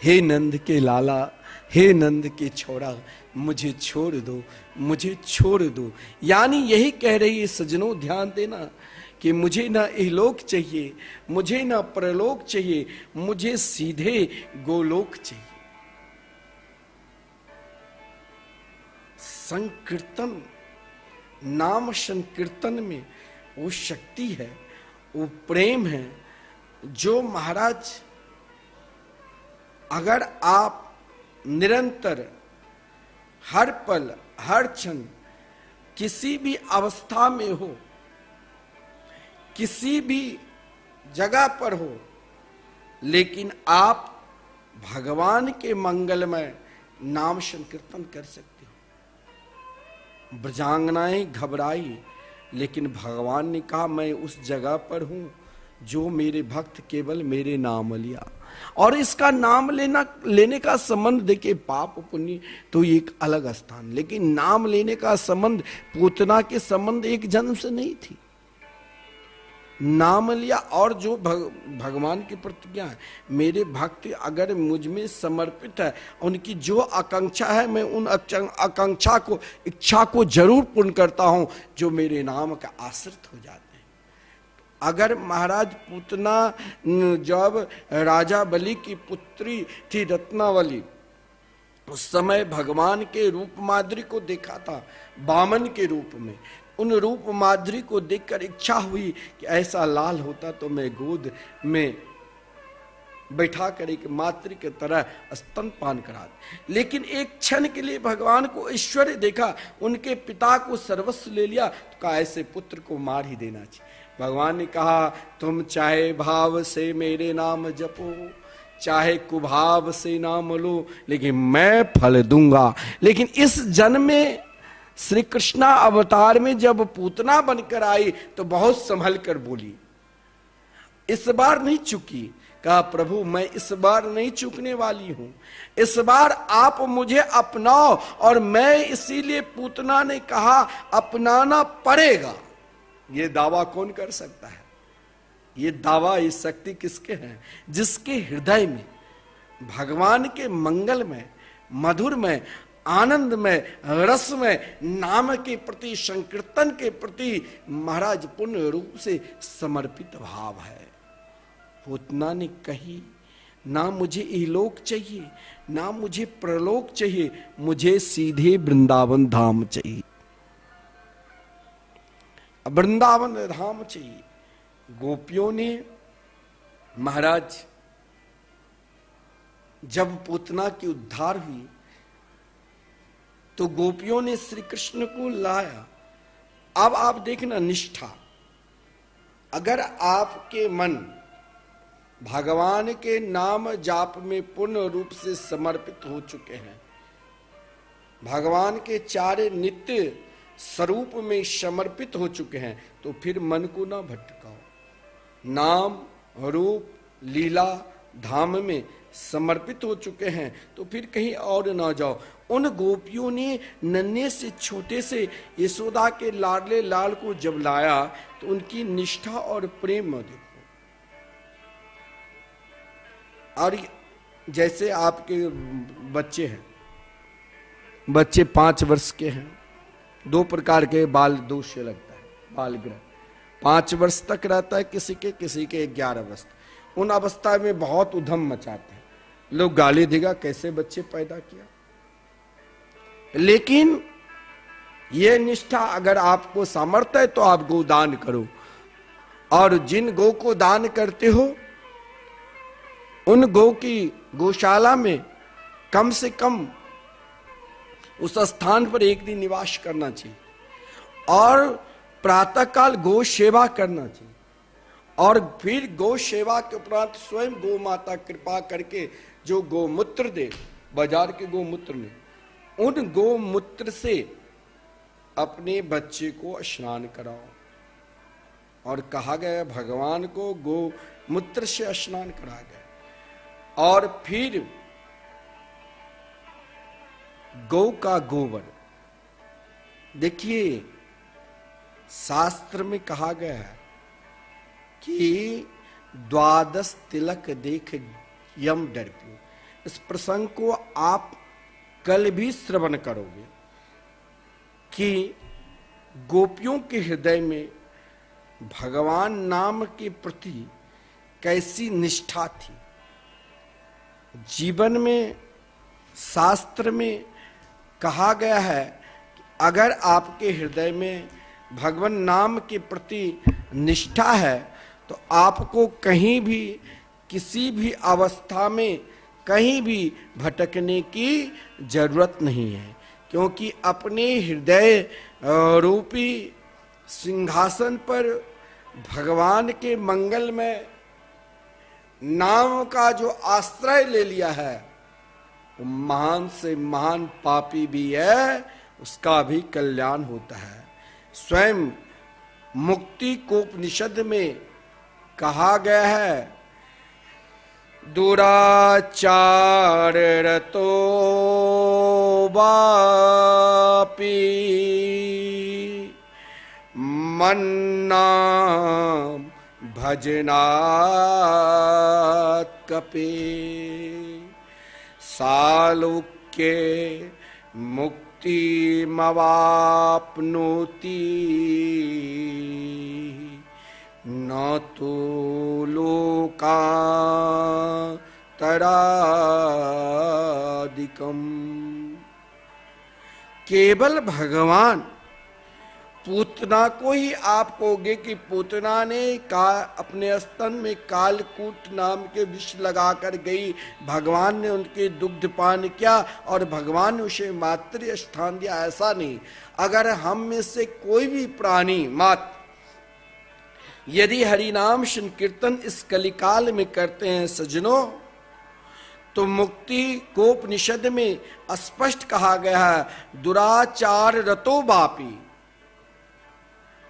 हे नंद के लाला, हे नंद के छोरा, मुझे छोड़ दो, मुझे छोड़ दो। यानी यही कह रही है सज्जनों, ध्यान देना कि मुझे ना इहलोक चाहिए, मुझे ना परलोक चाहिए, मुझे सीधे गोलोक चाहिए। संकीर्तन, नाम संकीर्तन में वो शक्ति है, वो प्रेम है, जो महाराज अगर आप निरंतर हर पल हर क्षण किसी भी अवस्था में हो, किसी भी जगह पर हो, लेकिन आप भगवान के मंगलमय नाम संकीर्तन कर सकते हो। ब्रजांगनाएं घबराई, लेकिन भगवान ने कहा मैं उस जगह पर हूं जो मेरे भक्त केवल मेरे नाम लिया। और इसका नाम लेने का संबंध देखिए, पाप पुण्य तो एक अलग स्थान, लेकिन नाम लेने का संबंध पूतना के संबंध एक जन्म से नहीं थी। नाम लिया, और जो भगवान की प्रतिज्ञा है, मेरे भक्त अगर मुझ में समर्पित है, उनकी जो आकांक्षा है, मैं उन आकांक्षा को, इच्छा को जरूर पूर्ण करता हूं जो मेरे नाम का आश्रित हो जाते हैं। अगर महाराज पूतना जब राजा बलि की पुत्री थी रत्नावली, उस समय भगवान के रूप माधुरी को देखा था, बामन के रूप में। उन रूप माधुरी को देखकर इच्छा हुई कि ऐसा लाल होता तो मैं गोद में बैठा कर एक मातृ की तरह स्तनपान करा दे। लेकिन एक क्षण के लिए भगवान को ऐश्वर्य देखा, उनके पिता को सर्वस्व ले लिया, तो कहा ऐसे पुत्र को मार ही देना चाहिए। भगवान ने कहा तुम चाहे भाव से मेरे नाम जपो, चाहे कुभाव से नाम लो, लेकिन मैं फल दूंगा। लेकिन इस जन्म में श्री कृष्णा अवतार में जब पूतना बनकर आई तो बहुत संभल कर बोली, इस बार नहीं चुकी। कहा प्रभु मैं इस बार नहीं चूकने वाली हूं, इस बार आप मुझे अपनाओ। और मैं इसीलिए पूतना ने कहा अपनाना पड़ेगा। ये दावा कौन कर सकता है? ये दावा, ये शक्ति किसके है? जिसके हृदय में भगवान के मंगल में, मधुर में, आनंद में, रस में, नाम के प्रति, संकीर्तन के प्रति महाराज पूर्ण रूप से समर्पित भाव है। पूतना ने कही ना मुझे इहलोक चाहिए, ना मुझे प्रलोक चाहिए, मुझे सीधे वृंदावन धाम चाहिए, वृंदावन धाम चाहिए। गोपियों ने महाराज जब पूतना की उद्धार हुई तो गोपियों ने श्री कृष्ण को लाया। अब आप देखना निष्ठा, अगर आपके मन भगवान के नाम जाप में पूर्ण रूप से समर्पित हो चुके हैं, भगवान के चारे नित्य स्वरूप में समर्पित हो चुके हैं, तो फिर मन को ना भटकाओ। नाम रूप लीला धाम में समर्पित हो चुके हैं तो फिर कहीं और ना जाओ। उन गोपियों ने नन्हे से छोटे से यशोदा के लाडले लाल को जब लाया तो उनकी निष्ठा और प्रेम देखो। और जैसे आपके बच्चे हैं, बच्चे 5 वर्ष के हैं, 2 प्रकार के बाल दोष लगता है, बाल ग्रह 5 वर्ष तक रहता है किसी के 11 वर्ष। उन अवस्था में बहुत उधम मचाते हैं लोग, गाली देगा कैसे बच्चे पैदा किया। लेकिन यह निष्ठा अगर आपको सामर्थ्य है तो आप गोदान करो, और जिन गौ को दान करते हो उन गौ की गौशाला में कम से कम उस स्थान पर एक दिन निवास करना चाहिए, और प्रातःकाल गौ सेवा करना चाहिए। और फिर गौ सेवा के उपरांत स्वयं गौ माता कृपा करके जो गोमूत्र दे, बाजार के गोमूत्र में, उन गोमूत्र से अपने बच्चे को स्नान कराओ। और कहा गया भगवान को गोमूत्र से स्नान करा गया। और फिर गौ का गोबर, देखिए शास्त्र में कहा गया है कि 12 तिलक देख यम डर पियो। इस प्रसंग को आप कल भी श्रवण करोगे कि गोपियों के हृदय में भगवान नाम के प्रति कैसी निष्ठा थी। जीवन में, शास्त्र में कहा गया है कि अगर आपके हृदय में भगवान नाम के प्रति निष्ठा है तो आपको कहीं भी, किसी भी अवस्था में कहीं भी भटकने की जरूरत नहीं है, क्योंकि अपने हृदय रूपी सिंहासन पर भगवान के मंगल में नाम का जो आश्रय ले लिया है, वो महान से महान पापी भी है, उसका भी कल्याण होता है। स्वयं मुक्ति कोपनिषद में कहा गया है, दुराचार रतो वापी मन्नाम भजनात् कपि सालोक्य मुक्ति मवाप्नोति न तो लोकांतरादिकम। केवल भगवान, पूतना को ही आप कहोगे कि पूतना ने अपने स्तन में कालकूट नाम के विष लगाकर गई, भगवान ने उनके दुग्ध पान किया और भगवान ने उसे मातृ स्थान दिया, ऐसा नहीं। अगर हम में से कोई भी प्राणी मात्र यदि हरिनाम संकीर्तन इस कलिकाल में करते हैं सज्जनों, तो मुक्ति कोपनिषद में स्पष्ट कहा गया है, दुराचार रतो बापी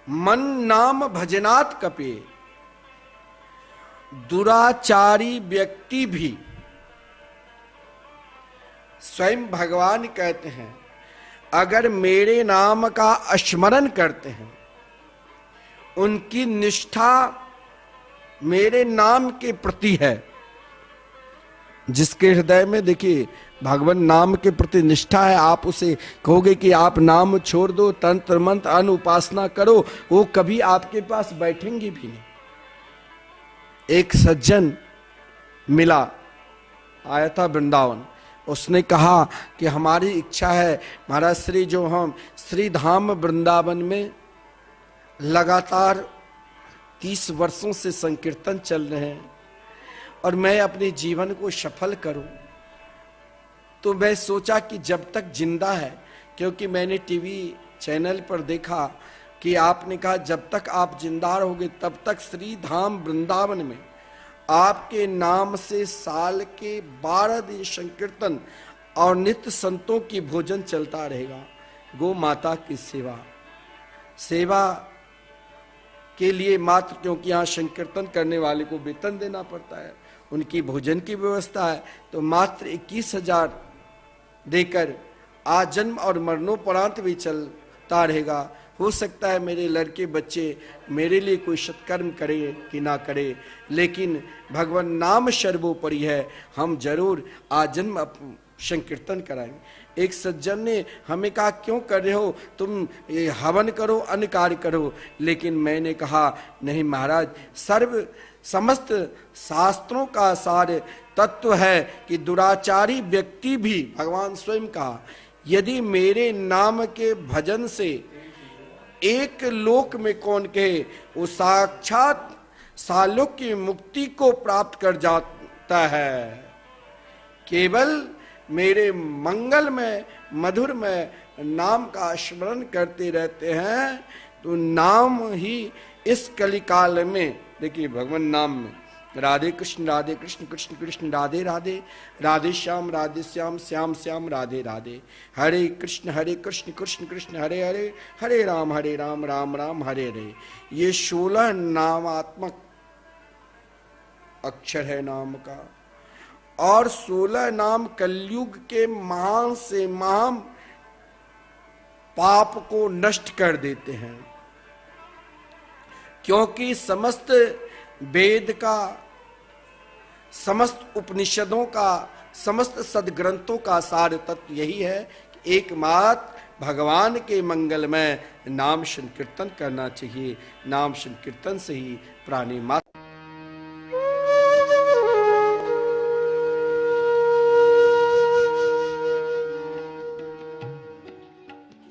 मन नाम भजनात् कपे। दुराचारी व्यक्ति भी, स्वयं भगवान कहते हैं, अगर मेरे नाम का स्मरण करते हैं, उनकी निष्ठा मेरे नाम के प्रति है। जिसके हृदय में देखिए भगवान नाम के प्रति निष्ठा है, आप उसे कहोगे कि आप नाम छोड़ दो, तंत्र मंत्र अन्न उपासना करो, वो कभी आपके पास बैठेंगे भी नहीं। एक सज्जन मिला, आया था वृंदावन, उसने कहा कि हमारी इच्छा है महाराज श्री, जो हम श्री धाम वृंदावन में लगातार 30 वर्षों से संकीर्तन चल रहे हैं और मैं अपने जीवन को सफल करूं, तो मैं सोचा कि जब तक जिंदा है, क्योंकि मैंने टीवी चैनल पर देखा कि आपने कहा जब तक आप जिंदा रहोगे तब तक श्री धाम वृंदावन में आपके नाम से साल के 12 दिन संकीर्तन और नित्य संतों की भोजन चलता रहेगा। गौ माता की सेवा के लिए मात्र, क्योंकि यहाँ संकीर्तन करने वाले को वेतन देना पड़ता है, उनकी भोजन की व्यवस्था है, तो मात्र 21,000 देकर आजन्म और मरणोपरांत भी चलता रहेगा। हो सकता है मेरे लड़के बच्चे मेरे लिए कोई सत्कर्म करे कि ना करे, लेकिन भगवान नाम सर्वोपरि है, हम जरूर आजन्म संकीर्तन कराएंगे। एक सज्जन ने हमें कहा क्यों कर रहे हो तुम, ये हवन करो, अन्य कार्य करो, लेकिन मैंने कहा नहीं महाराज, समस्त शास्त्रों का सार तत्व है कि दुराचारी व्यक्ति भी, भगवान स्वयं कहा, यदि मेरे नाम के भजन से एक लोक में कौन कहे, वो साक्षात सालोक की मुक्ति को प्राप्त कर जाता है। केवल मेरे मंगल में मधुर में नाम का स्मरण करते रहते हैं, तो नाम ही इस कलिकाल में, देखिए भगवान नाम में राधे कृष्ण कृष्ण कृष्ण राधे राधे, राधे श्याम श्याम श्याम राधे राधे, हरे कृष्ण कृष्ण कृष्ण हरे हरे, हरे राम राम राम हरे हरे। ये 16 नामात्मक अक्षर है नाम का, और 16 नाम कलयुग के महान से महान पाप को नष्ट कर देते हैं, क्योंकि समस्त वेद का, समस्त उपनिषदों का समस्त सदग्रंथों का सार तत्व यही है कि एकमात्र भगवान के मंगलमय नाम संकीर्तन करना चाहिए। नाम संकीर्तन से ही प्राणी मात्र।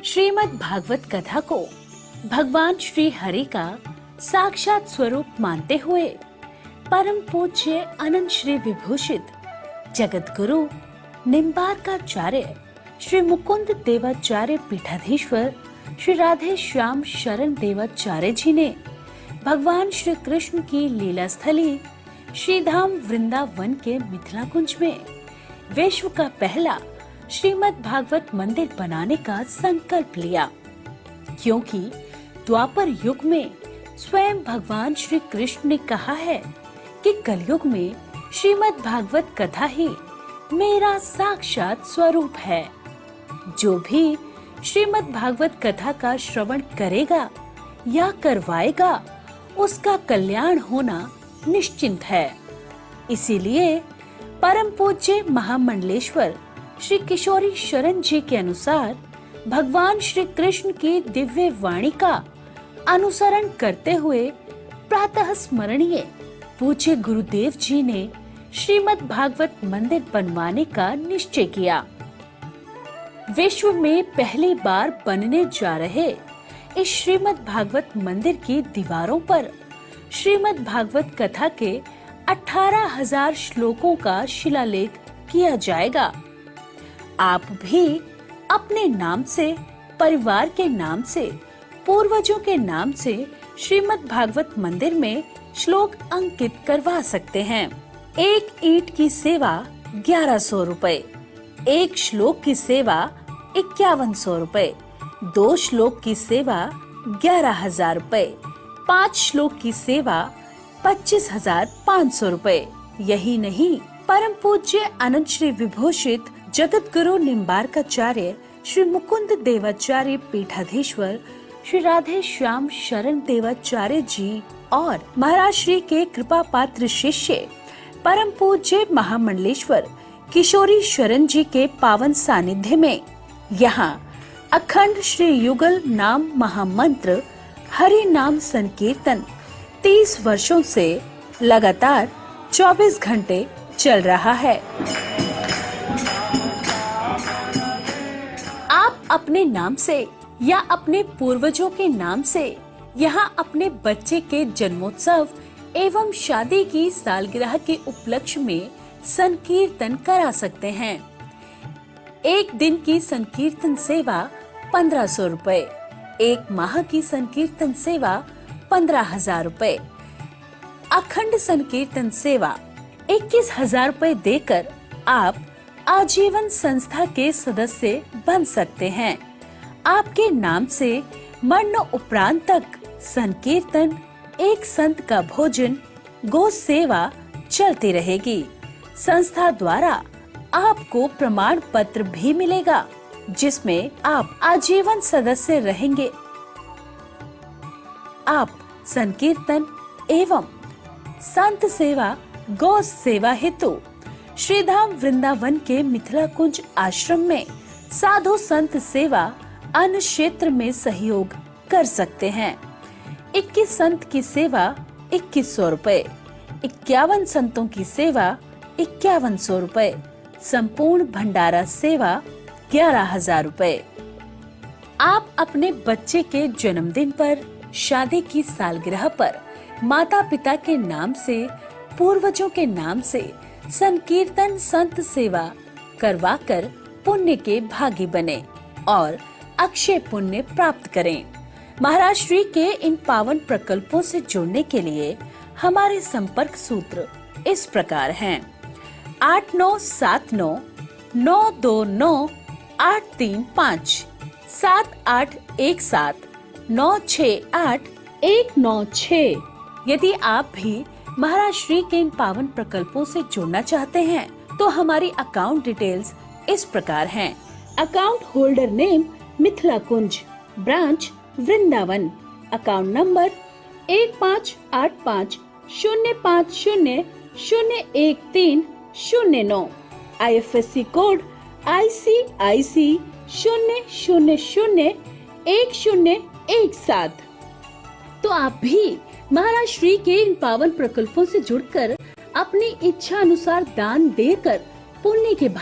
श्रीमद् भागवत कथा को भगवान श्री हरि का साक्षात स्वरूप मानते हुए परम पूज्य अनंत श्री विभूषित जगत गुरु निम्बार्काचार्य श्री मुकुंद देवाचार्य पीठाधीश्वर श्री राधे श्याम शरण देवाचार्य जी ने भगवान श्री कृष्ण की लीला स्थली श्रीधाम वृंदावन के मिथिला कुंज में विश्व का पहला श्रीमद् भागवत मंदिर बनाने का संकल्प लिया, क्योंकि द्वापर युग में स्वयं भगवान श्री कृष्ण ने कहा है कि कलयुग में श्रीमद् भागवत कथा ही मेरा साक्षात स्वरूप है। जो भी श्रीमद् भागवत कथा का श्रवण करेगा या करवाएगा उसका कल्याण होना निश्चिंत है। इसीलिए परम पूज्य महामंडलेश्वर श्री किशोरी शरण जी के अनुसार भगवान श्री कृष्ण की दिव्य वाणी का अनुसरण करते हुए प्रातः स्मरणीय पूज्य गुरुदेव जी ने श्रीमद् भागवत मंदिर बनवाने का निश्चय किया। विश्व में पहली बार बनने जा रहे इस श्रीमद् भागवत मंदिर की दीवारों पर श्रीमद् भागवत कथा के 18,000 श्लोकों का शिलालेख किया जाएगा। आप भी अपने नाम से, परिवार के नाम से, पूर्वजों के नाम से श्रीमद् भागवत मंदिर में श्लोक अंकित करवा सकते हैं। एक ईंट की सेवा 1100 रुपए, एक श्लोक की सेवा 5100 रुपए, 2 श्लोक की सेवा 11,000 रुपए, 5 श्लोक की सेवा 25,500 रुपए। यही नहीं, परम पूज्य अनंत श्री विभूषित जगत गुरु निम्बार्काचार्य श्री मुकुंद देवाचार्य पीठाधीश्वर श्री राधे श्याम शरण देवाचार्य जी और महाराज श्री के कृपा पात्र शिष्य परम पूज्य महामंडलेश्वर किशोरी शरण जी के पावन सानिध्य में यहाँ अखंड श्री युगल नाम महामंत्र हरि नाम संकीर्तन 30 वर्षों से लगातार 24 घंटे चल रहा है। आप अपने नाम से या अपने पूर्वजों के नाम से यहाँ अपने बच्चे के जन्मोत्सव एवं शादी की सालगिरह के उपलक्ष्य में संकीर्तन करा सकते हैं। एक दिन की संकीर्तन सेवा 1500 रुपए, एक माह की संकीर्तन सेवा 15,000 रुपए, अखंड संकीर्तन सेवा 21,000 रुपए देकर आप आजीवन संस्था के सदस्य बन सकते हैं। आपके नाम से मरण उपरांत तक संकीर्तन, एक संत का भोजन, गो सेवा चलती रहेगी। संस्था द्वारा आपको प्रमाण पत्र भी मिलेगा जिसमें आप आजीवन सदस्य रहेंगे। आप संकीर्तन एवं संत सेवा, गौ सेवा हेतु श्रीधाम वृंदावन के मिथिला कुंज आश्रम में साधु संत सेवा अन्य क्षेत्र में सहयोग कर सकते हैं। 21 संत की सेवा 2100 रुपए, 51 संतों की सेवा 5100 रुपए, संपूर्ण भंडारा सेवा 11,000 रुपए। आप अपने बच्चे के जन्मदिन पर, शादी की सालगिरह पर माता पिता के नाम से, पूर्वजों के नाम से संकीर्तन संत सेवा करवाकर पुण्य के भागी बने और अक्षय पुण्य प्राप्त करें। महाराज श्री के इन पावन प्रकल्पों से जुड़ने के लिए हमारे संपर्क सूत्र इस प्रकार हैं: 8979 929 835, 7817 968 196। यदि आप भी महाराज श्री के इन पावन प्रकल्पों से जुड़ना चाहते हैं तो हमारी अकाउंट डिटेल्स इस प्रकार हैं। Account holder name Mithila Kunj, branch Vrindavan, account number 1585 050 01309, IFSC code ICIC 0001017। तो आप भी महाराज श्री के इन पावन प्रकल्पों से जुड़कर अपनी इच्छा अनुसार दान देकर पुण्य के भाग